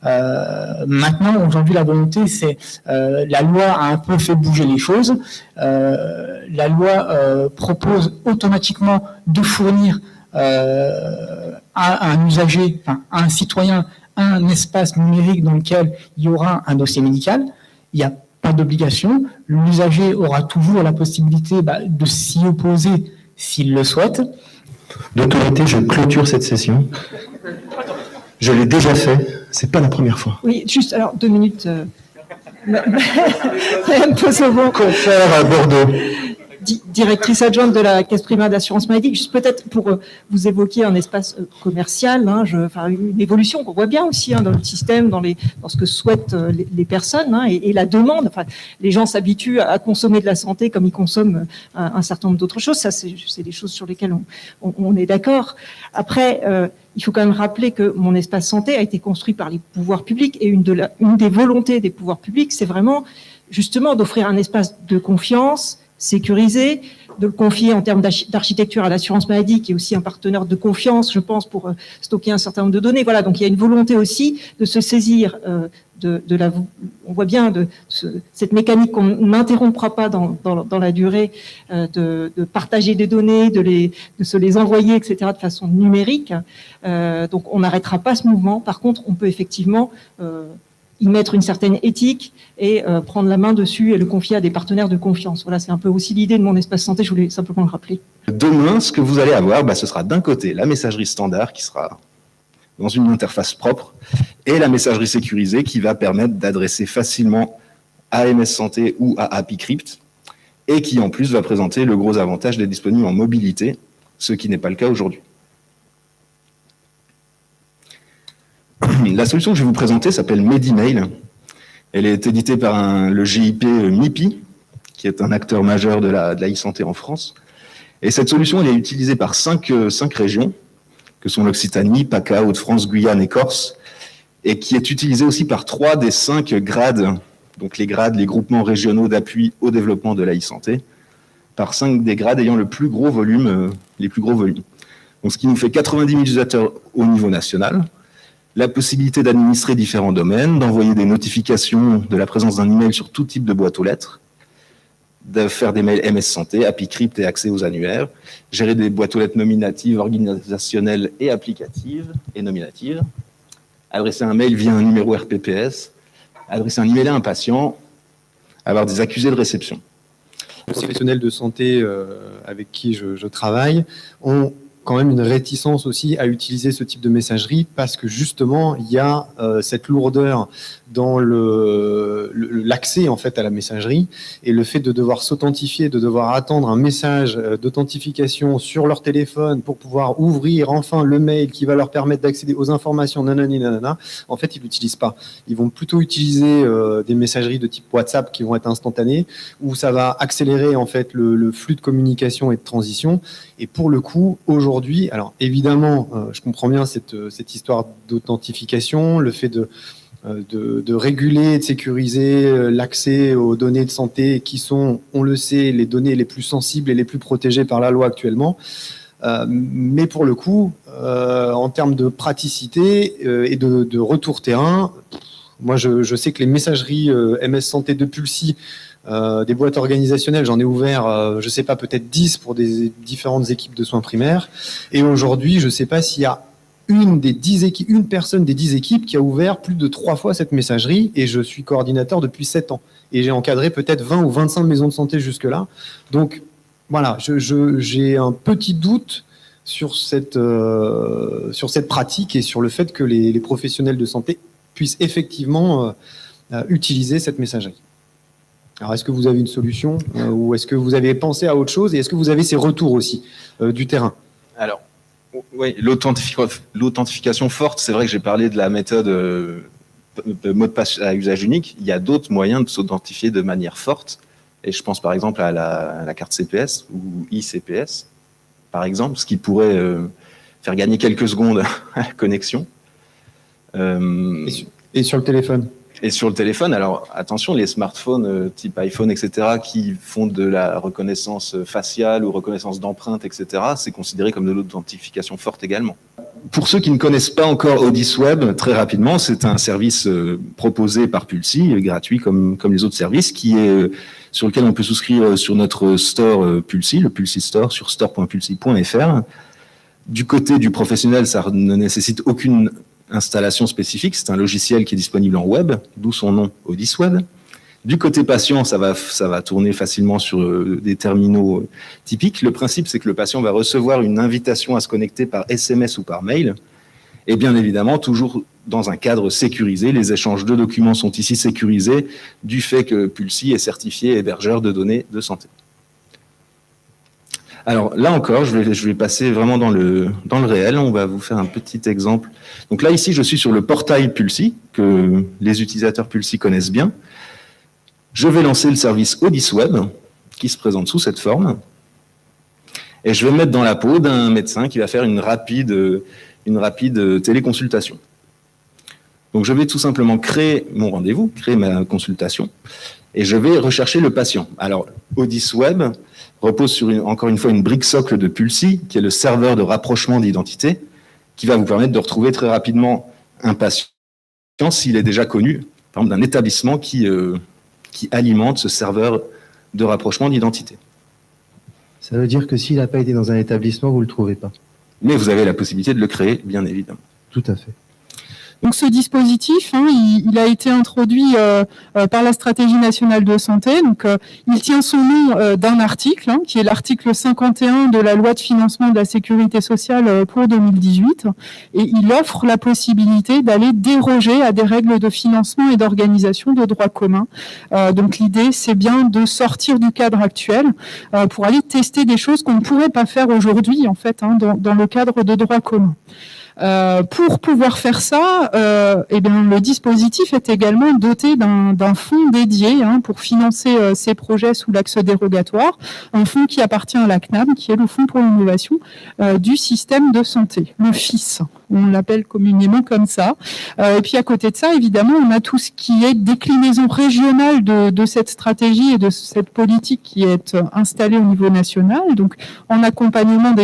Maintenant, aujourd'hui, la volonté, c'est la loi a un peu fait bouger les choses. La loi propose automatiquement de fournir à un usager, enfin, à un citoyen, un espace numérique dans lequel il y aura un dossier médical. Il n'y a pas d'obligation. L'usager aura toujours la possibilité de s'y opposer s'il le souhaite. D'autorité, je clôture cette session. Je l'ai déjà fait, c'est pas la première fois. Oui, juste, alors, 2 minutes. Madame Possovon. Confère à Bordeaux. Directrice adjointe de la Caisse primaire d'assurance maladie, juste peut-être pour vous évoquer un espace commercial, une évolution qu'on voit bien aussi dans le système, dans ce que souhaitent les personnes et la demande. Enfin, les gens s'habituent à consommer de la santé comme ils consomment un certain nombre d'autres choses. Ça, c'est des choses sur lesquelles on est d'accord. Après, il faut quand même rappeler que mon espace santé a été construit par les pouvoirs publics et une des volontés des pouvoirs publics, c'est vraiment justement d'offrir un espace de confiance sécurisé, de le confier en termes d'architecture à l'assurance maladie, qui est aussi un partenaire de confiance, je pense, pour stocker un certain nombre de données. Voilà, donc il y a une volonté aussi de se saisir on voit bien cette mécanique qu'on n'interrompra pas dans la durée, de partager des données, de se les envoyer, etc., de façon numérique. Donc on n'arrêtera pas ce mouvement. Par contre, on peut effectivement y mettre une certaine éthique et prendre la main dessus et le confier à des partenaires de confiance. Voilà, c'est un peu aussi l'idée de mon espace santé, je voulais simplement le rappeler. Demain, ce que vous allez avoir, ce sera d'un côté la messagerie standard qui sera dans une interface propre et la messagerie sécurisée qui va permettre d'adresser facilement à MS Santé ou à AppyCrypt et qui en plus va présenter le gros avantage d'être disponible en mobilité, ce qui n'est pas le cas aujourd'hui. La solution que je vais vous présenter s'appelle Medimail. Elle est éditée par le GIP MIPI, qui est un acteur majeur de la e-santé en France. Et cette solution, elle est utilisée par cinq régions, que sont l'Occitanie, PACA, Hauts-de-France, Guyane et Corse, et qui est utilisée aussi par 3 des 5 grades, donc les grades, les groupements régionaux d'appui au développement de la e-santé, par 5 des grades ayant les plus gros volumes. Donc, ce qui nous fait 90 000 utilisateurs au niveau national, la possibilité d'administrer différents domaines, d'envoyer des notifications de la présence d'un email sur tout type de boîte aux lettres, de faire des mails MS Santé, AppyCrypt et accès aux annuaires, gérer des boîtes aux lettres nominatives, organisationnelles et applicatives et nominatives, adresser un mail via un numéro RPPS, adresser un email à un patient, avoir des accusés de réception. Les professionnels de santé avec qui je travaille ont quand même une réticence aussi à utiliser ce type de messagerie parce que justement il y a cette lourdeur dans l'accès en fait à la messagerie et le fait de devoir s'authentifier, de devoir attendre un message d'authentification sur leur téléphone pour pouvoir ouvrir enfin le mail qui va leur permettre d'accéder aux informations nanana, en fait ils l'utilisent pas. Ils vont plutôt utiliser des messageries de type WhatsApp qui vont être instantanées où ça va accélérer en fait le flux de communication et de transition et pour le coup aujourd'hui, alors évidemment je comprends bien cette histoire d'authentification, le fait de réguler, de sécuriser l'accès aux données de santé qui sont, on le sait, les données les plus sensibles et les plus protégées par la loi actuellement. Mais pour le coup, en termes de praticité et de retour terrain, moi je sais que les messageries MS Santé de Pulsi, des boîtes organisationnelles, j'en ai ouvert, je sais pas, peut-être 10 pour des différentes équipes de soins primaires. Et aujourd'hui, je sais pas s'il y a une personne des 10 équipes qui a ouvert plus de 3 fois cette messagerie, et je suis coordinateur depuis 7 ans. Et j'ai encadré peut-être 20 ou 25 maisons de santé jusque-là. Donc, voilà, j'ai un petit doute sur cette pratique et sur le fait que les professionnels de santé puissent effectivement utiliser cette messagerie. Alors, est-ce que vous avez une solution ou est-ce que vous avez pensé à autre chose, et est-ce que vous avez ces retours aussi du terrain? Alors, oui, l'authentification forte, c'est vrai que j'ai parlé de la méthode mot de passe à usage unique. Il y a d'autres moyens de s'authentifier de manière forte. Et je pense par exemple à la carte CPS ou ICPS, par exemple, ce qui pourrait faire gagner quelques secondes à la connexion. Et sur le téléphone? Et sur le téléphone, alors attention, les smartphones type iPhone, etc., qui font de la reconnaissance faciale ou reconnaissance d'empreintes, etc., c'est considéré comme de l'authentification forte également. Pour ceux qui ne connaissent pas encore Audisweb, très rapidement, c'est un service proposé par Pulsi, gratuit comme les autres services, sur lequel on peut souscrire sur notre store Pulsi, le Pulsi Store, sur store.pulsi.fr. Du côté du professionnel, ça ne nécessite aucune installation spécifique, c'est un logiciel qui est disponible en web, d'où son nom Audisweb. Du côté patient, ça va tourner facilement sur des terminaux typiques. Le principe, c'est que le patient va recevoir une invitation à se connecter par SMS ou par mail, et bien évidemment, toujours dans un cadre sécurisé. Les échanges de documents sont ici sécurisés du fait que Pulsi est certifié hébergeur de données de santé. Alors là encore, je vais passer vraiment dans le réel. On va vous faire un petit exemple. Donc là, ici, je suis sur le portail Pulsi, que les utilisateurs Pulsi connaissent bien. Je vais lancer le service Audisweb, qui se présente sous cette forme. Et je vais me mettre dans la peau d'un médecin qui va faire une rapide téléconsultation. Donc je vais tout simplement créer mon rendez-vous, créer ma consultation, et je vais rechercher le patient. Alors, Audisweb repose sur, encore une fois, une brique socle de Pulsi, qui est le serveur de rapprochement d'identité, qui va vous permettre de retrouver très rapidement un patient s'il est déjà connu, par exemple, d'un établissement qui alimente ce serveur de rapprochement d'identité. Ça veut dire que s'il n'a pas été dans un établissement, vous ne le trouvez pas. Mais vous avez la possibilité de le créer, bien évidemment. Tout à fait. Donc ce dispositif, il a été introduit par la stratégie nationale de santé. Donc il tient son nom d'un article, qui est l'article 51 de la loi de financement de la sécurité sociale pour 2018, et il offre la possibilité d'aller déroger à des règles de financement et d'organisation de droit commun. Donc l'idée, c'est bien de sortir du cadre actuel pour aller tester des choses qu'on ne pourrait pas faire aujourd'hui, en fait, dans le cadre de droit commun. Pour pouvoir faire ça, le dispositif est également doté d'un fonds dédié pour financer ces projets sous l'axe dérogatoire, un fonds qui appartient à la CNAM, qui est le Fonds pour l'innovation du système de santé, le FIS. On l'appelle communément comme ça. Et puis à côté de ça, évidemment, on a tout ce qui est déclinaison régionale de cette stratégie et de cette politique qui est installée au niveau national, donc en accompagnement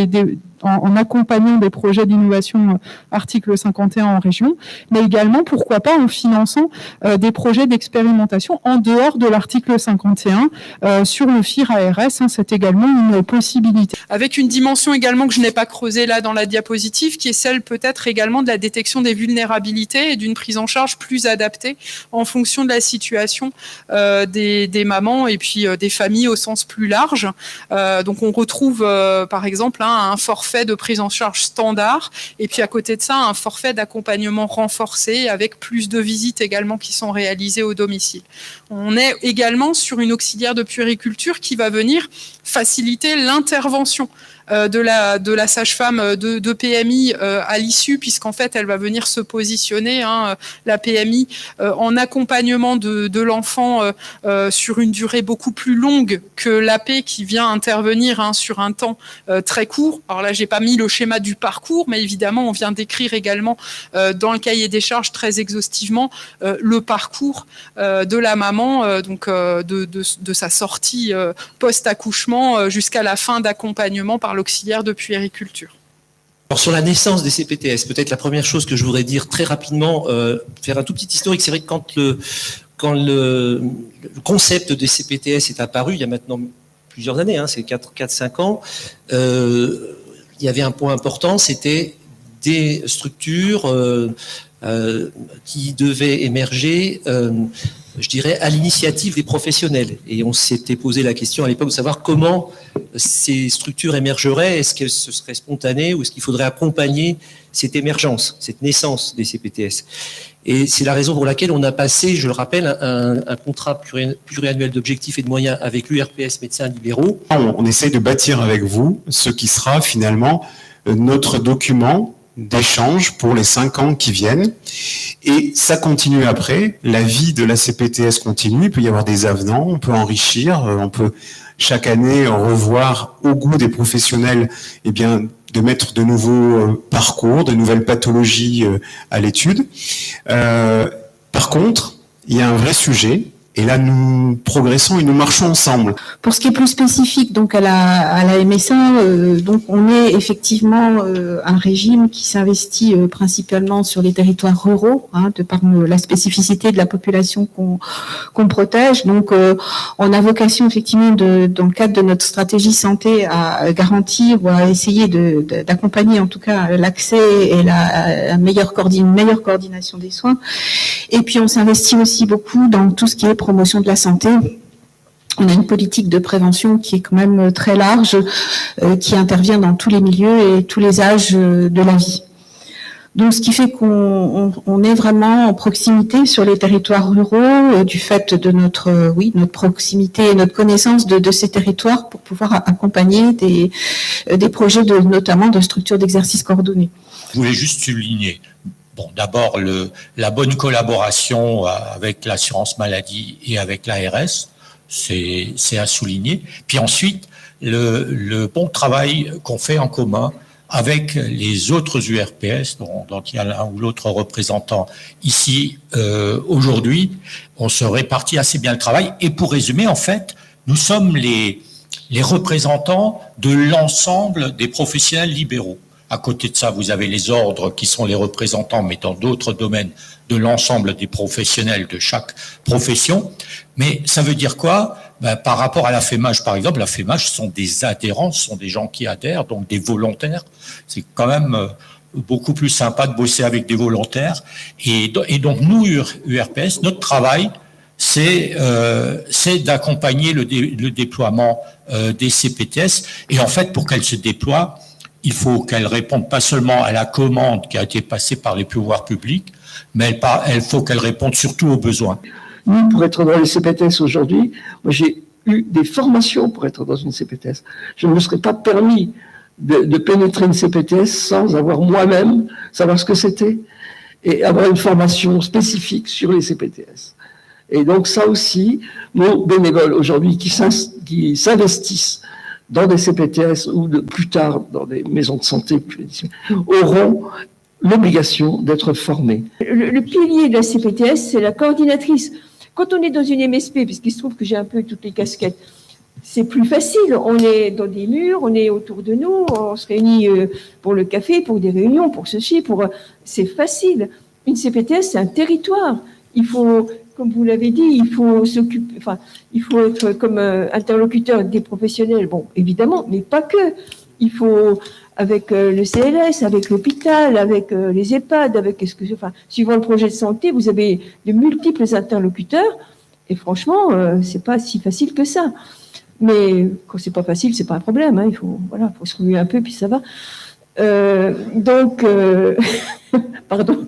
en accompagnant des projets d'innovation article 51 en région, mais également, pourquoi pas, en finançant des projets d'expérimentation en dehors de l'article 51 sur le FIR-ARS, c'est également une possibilité. Avec une dimension également que je n'ai pas creusée là dans la diapositive, qui est celle peut-être également de la détection des vulnérabilités et d'une prise en charge plus adaptée en fonction de la situation des mamans et puis des familles au sens plus large. Donc on retrouve par exemple un forfait de prise en charge standard, et puis à côté de ça, un forfait d'accompagnement renforcé avec plus de visites également qui sont réalisées au domicile. On est également sur une auxiliaire de puériculture qui va venir faciliter l'intervention de la sage-femme de PMI à l'issue, puisqu'en fait, elle va venir se positionner, la PMI, en accompagnement de l'enfant sur une durée beaucoup plus longue que l'AP qui vient intervenir sur un temps très court. Alors là, j'ai pas mis le schéma du parcours, mais évidemment, on vient d'écrire également dans le cahier des charges très exhaustivement le parcours de la maman, donc de sa sortie post-accouchement jusqu'à la fin d'accompagnement par l'auxiliaire de puériculture. Alors sur la naissance des CPTS, peut-être la première chose que je voudrais dire très rapidement, faire un tout petit historique. C'est vrai que quand le concept des CPTS est apparu, il y a maintenant plusieurs années, c'est 4-5 ans, il y avait un point important, c'était des structures qui devaient émerger, je dirais, à l'initiative des professionnels. Et on s'était posé la question à l'époque de savoir comment ces structures émergeraient. Est-ce que ce serait spontané ou est-ce qu'il faudrait accompagner cette émergence, cette naissance des CPTS? Et c'est la raison pour laquelle on a passé, je le rappelle, un contrat pluriannuel d'objectifs et de moyens avec l'URPS Médecins Libéraux. On essaie de bâtir avec vous ce qui sera finalement notre document d'échange pour les 5 ans qui viennent. Et ça continue après. La vie de la CPTS continue. Il peut y avoir des avenants, on peut enrichir, on peut chaque année revoir au goût des professionnels, de mettre de nouveaux parcours, de nouvelles pathologies à l'étude. Par contre, il y a un vrai sujet. Et là, nous progressons et nous marchons ensemble. Pour ce qui est plus spécifique, donc à la MSA, donc on est effectivement un régime qui s'investit principalement sur les territoires ruraux, de par la spécificité de la population qu'on protège. Donc, on a vocation effectivement, dans le cadre de notre stratégie santé, à garantir ou à essayer d'accompagner en tout cas l'accès et une meilleure coordination des soins. Et puis, on s'investit aussi beaucoup dans tout ce qui est promotion de la santé. On a une politique de prévention qui est quand même très large, qui intervient dans tous les milieux et tous les âges de la vie. Donc, ce qui fait qu'on est vraiment en proximité sur les territoires ruraux, du fait de notre proximité et notre connaissance de ces territoires pour pouvoir accompagner des projets notamment de structures d'exercice coordonnées. Je voulais juste souligner. Bon, d'abord, la bonne collaboration avec l'assurance maladie et avec l'ARS, c'est à souligner. Puis ensuite, le bon travail qu'on fait en commun avec les autres URPS, dont il y a l'un ou l'autre représentant ici aujourd'hui, on se répartit assez bien le travail. Et pour résumer, en fait, nous sommes les représentants de l'ensemble des professionnels libéraux. À côté de ça, vous avez les ordres qui sont les représentants, mais dans d'autres domaines, de l'ensemble des professionnels de chaque profession. Mais ça veut dire quoi? Par rapport à la FEMAGE, par exemple, la FEMAGE sont des adhérents, ce sont des gens qui adhèrent, donc des volontaires. C'est quand même beaucoup plus sympa de bosser avec des volontaires. Et donc, nous, URPS, notre travail, c'est d'accompagner le déploiement des CPTS. Et en fait, pour qu'elles se déploient, il faut qu'elles répondent pas seulement à la commande qui a été passée par les pouvoirs publics, mais il faut qu'elles répondent surtout aux besoins. Nous, pour être dans les CPTS aujourd'hui, moi j'ai eu des formations pour être dans une CPTS. Je ne me serais pas permis de pénétrer une CPTS sans avoir moi-même, savoir ce que c'était, et avoir une formation spécifique sur les CPTS. Et donc ça aussi, nos bénévoles aujourd'hui qui s'investissent dans des CPTS ou plus tard dans des maisons de santé auront l'obligation d'être formés. Le pilier de la CPTS, c'est la coordinatrice. Quand on est dans une MSP, puisqu'il se trouve que j'ai un peu toutes les casquettes, c'est plus facile. On est dans des murs, on est autour de nous, on se réunit pour le café, pour des réunions, pour ceci, c'est facile. Une CPTS, c'est un territoire. Il faut, comme vous l'avez dit, il faut s'occuper, il faut être comme interlocuteur des professionnels. Bon, évidemment, mais pas que. Il faut, avec le CLS, avec l'hôpital, avec les EHPAD, suivant le projet de santé, vous avez de multiples interlocuteurs. Et franchement, c'est pas si facile que ça. Mais quand c'est pas facile, c'est pas un problème. Il faut se remuer un peu, puis ça va. Pardon.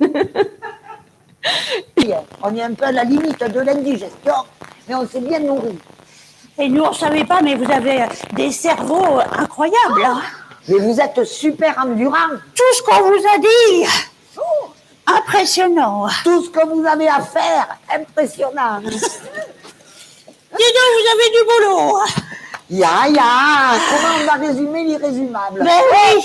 On est un peu à la limite de l'indigestion, mais on s'est bien nourri. Et nous, on ne savait pas, mais vous avez des cerveaux incroyables. Mais vous êtes super endurant. Tout ce qu'on vous a dit, impressionnant. Tout ce que vous avez à faire, impressionnant. Dis donc, vous avez du boulot. Comment on va résumer l'irrésumable? Mais oui.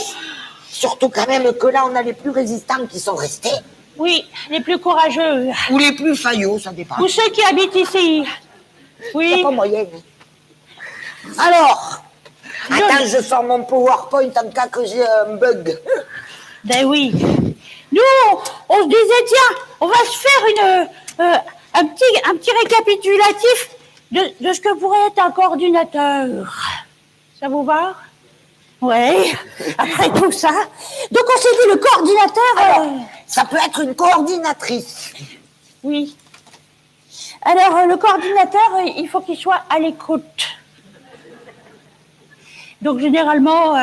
Surtout quand même que là, on a les plus résistants qui sont restés. Oui, les plus courageux. Ou les plus faillots, ça dépend. Ou ceux qui habitent ici. Oui. Il n'y a pas moyen. Alors, attends, je sors mon PowerPoint en cas que j'ai un bug. Ben oui. Nous, on se disait, tiens, on va se faire un petit récapitulatif de ce que pourrait être un coordinateur. Ça vous va? Oui. Après tout ça. Donc on s'est dit, le coordinateur... Alors, ça peut être une coordinatrice. Oui. Alors, le coordinateur, il faut qu'il soit à l'écoute. Donc, généralement,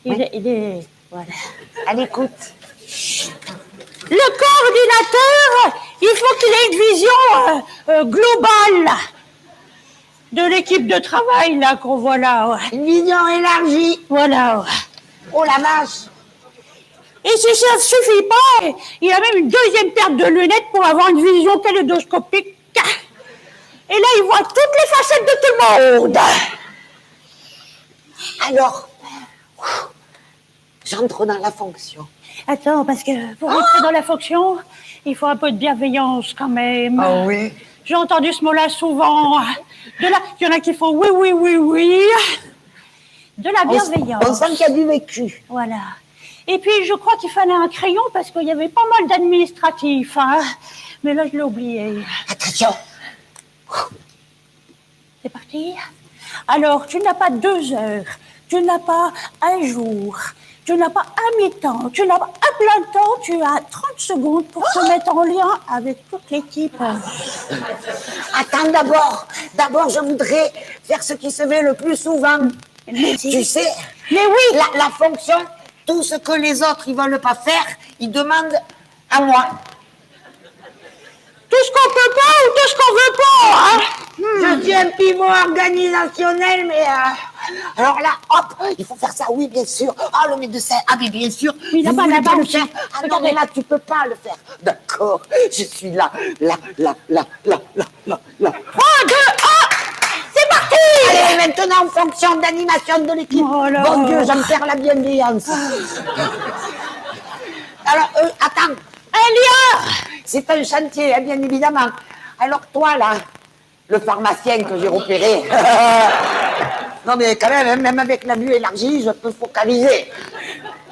il est voilà, à l'écoute. Le coordinateur, il faut qu'il ait une vision globale de l'équipe de travail là qu'on voit là. Ouais. Une vision élargie. Voilà. Ouais. Oh la vache. Et si ça ne suffit pas, il a même une deuxième paire de lunettes pour avoir une vision kaléidoscopique. Et là, il voit toutes les facettes de tout le monde. Alors, j'entre dans la fonction. Attends, parce que pour entrer dans la fonction, il faut un peu de bienveillance quand même. Ah oui. J'ai entendu ce mot-là souvent. Il y en a qui font oui, oui, oui, oui. De la bienveillance. On sent qu'il y a du vécu. Voilà. Et puis, je crois qu'il fallait un crayon parce qu'il y avait pas mal d'administratifs. Hein. Mais là, je l'ai oublié. Attention. C'est parti. Alors, tu n'as pas 2 heures. Tu n'as pas un jour. Tu n'as pas un mi-temps. Tu n'as pas un plein temps. Tu as 30 secondes pour te mettre en lien avec toute l'équipe. Attends, d'abord, je voudrais faire ce qui se fait le plus souvent. Tu sais, mais oui, la fonction, tout ce que les autres ils veulent pas faire, ils demandent à moi. Tout ce qu'on peut pas ou tout ce qu'on veut pas, hein? Je suis un pivot organisationnel, mais alors là, hop, il faut faire ça, oui, bien sûr. Ah, le médecin, ah, mais bien sûr. Oui, là-bas, là-bas, le faire. Ah non, mais là, tu peux pas le faire. D'accord, je suis là. 3, 2, 1, c'est parti! Allez, maintenant, fonction d'animation de l'équipe. Oh là. Bon Dieu, j'en perds la bienveillance. Alors, attends. Un lien! C'est un chantier, hein, bien évidemment. Alors toi, là, le pharmacien que j'ai repéré, non mais quand même avec la vue élargie, je peux focaliser.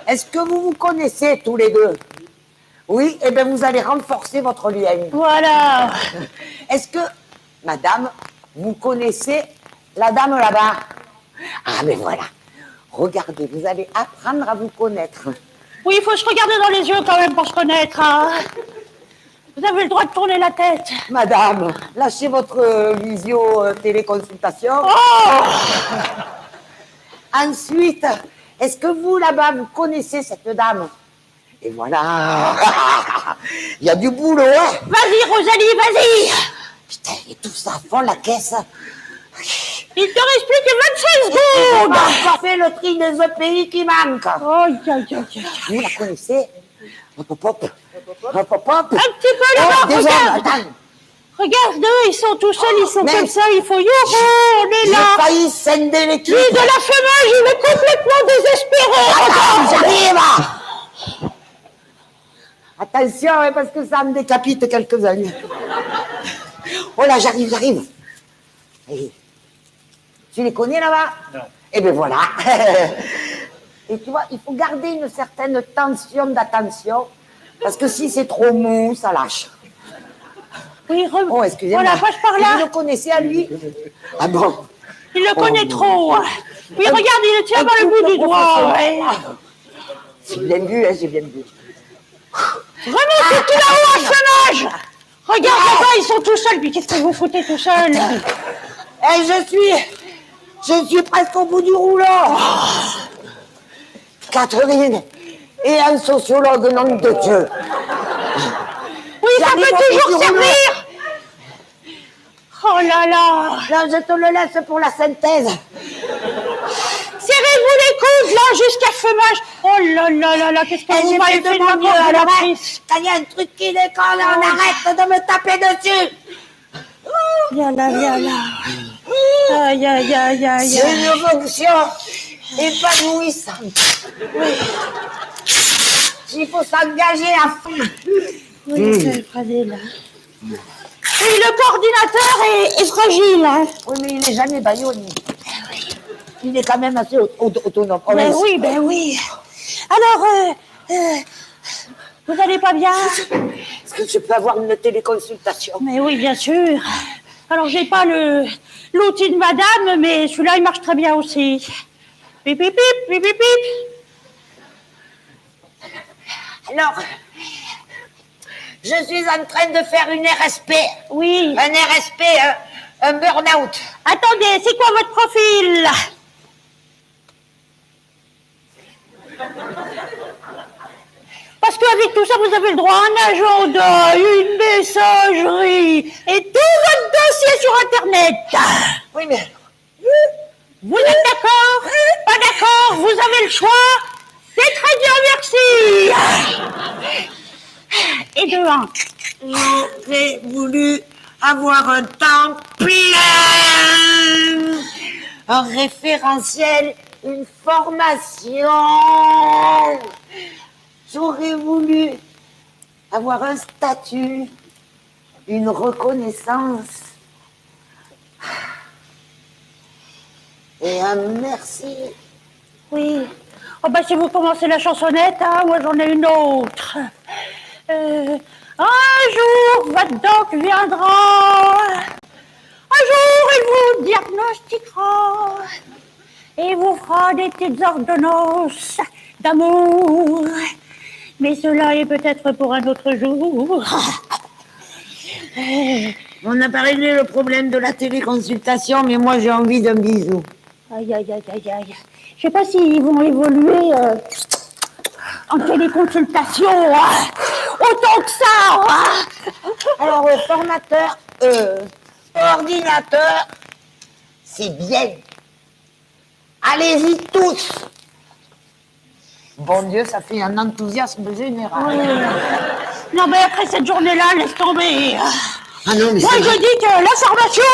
Est-ce que vous vous connaissez tous les deux? Oui, eh bien vous allez renforcer votre lien. Voilà. Est-ce que, madame, vous connaissez la dame là-bas? Ah mais voilà, regardez, vous allez apprendre à vous connaître. Oui, il faut se regarder dans les yeux quand même pour se connaître. Hein. Vous avez le droit de tourner la tête. Madame, lâchez votre visio-téléconsultation. Oh! Ensuite, est-ce que vous, là-bas, vous connaissez cette dame? Et voilà. Il y a du boulot, hein? Vas-y, Rosalie, vas-y. Putain, et tout ça à fond, la caisse. Il te reste plus que 25 secondes. On a encore fait le tri des EPI qui manquent. Oh, vous la connaissez? Hop, hop, hop. Hop, hop, hop. Un petit peu là-bas, regarde. Attends. Regarde, ils sont tout seuls, ils sont comme ça, il faut youhou, on est là. J'ai failli scinder l'équipe. Lui de la chômage, il est complètement désespéré. J'arrive. Attention, hein, parce que ça me décapite quelques-uns. Oh là, j'arrive. Et tu les connais là-bas? Non. Eh bien voilà. Et tu vois, il faut garder une certaine tension d'attention, parce que si c'est trop mou, ça lâche. Oui, oh, excusez-moi. Voilà, passe par là. Vous le connaissez à lui? Ah bon? Il le connaît trop. Oui, regarde, il le tient dans le bout du doigt. Ouais. J'ai bien vu, hein, j'ai bien vu. Remontez tout là-haut à chômage. Regarde là-bas, ils sont tout seuls. Puis qu'est-ce que vous foutez tout seul? Eh, je suis presque au bout du rouleau. Catherine et un sociologue, nom de Dieu. Oui, ça peut toujours servir. Oh là là. Là, je te le laisse pour la synthèse. Serrez-vous les coudes. coude, là, jusqu'à fumage. Oh là là là là, qu'est-ce que vous m'avez fait de ma coordinatrice? Quand il y a un truc qui décolle, on arrête de me taper dessus. Viens là, viens là. Aïe, aïe, aïe, aïe. C'est une fonction épanouissante. Oui. Il faut s'engager à fond. Oui, c'est fragile. Oui, le coordinateur est fragile. Hein. Oui, mais il n'est jamais baïonné. Il est quand même assez autonome. Ben oui, ben oui. Alors, vous allez pas bien? Est-ce que je peux avoir une téléconsultation? Mais oui, bien sûr. Alors, j'ai pas l'outil de madame, mais celui-là, il marche très bien aussi. Pip, pip, pip, pip, pip, pip. Alors, je suis en train de faire une RSP. Oui. Un RSP, un burn-out. Attendez, c'est quoi votre profil? Parce qu'avec tout ça, vous avez le droit à un agenda, une messagerie et tout votre dossier sur Internet. Oui, mais... Vous êtes d'accord? Pas d'accord? Vous avez le choix? C'est très bien, merci. Et de 1. J'aurais voulu avoir un temps plein, un référentiel, une formation. J'aurais voulu avoir un statut, une reconnaissance et un merci. Oui. Oh ben si vous commencez la chansonnette, hein, moi j'en ai une autre. Un jour, votre doc viendra. Un jour, il vous diagnostiquera et vous fera des petites ordonnances d'amour. Mais cela est peut-être pour un autre jour. On a pas réglé le problème de la téléconsultation, mais moi j'ai envie d'un bisou. Aïe, aïe, aïe, aïe, aïe. Je sais pas s'ils vont évoluer en téléconsultation autant que ça. Alors, formateur, ordinateur, c'est bien. Allez-y tous. Bon Dieu, ça fait un enthousiasme général. Oui. Non, mais après cette journée-là, laisse tomber. Ah non, mais moi, je dis que la formation,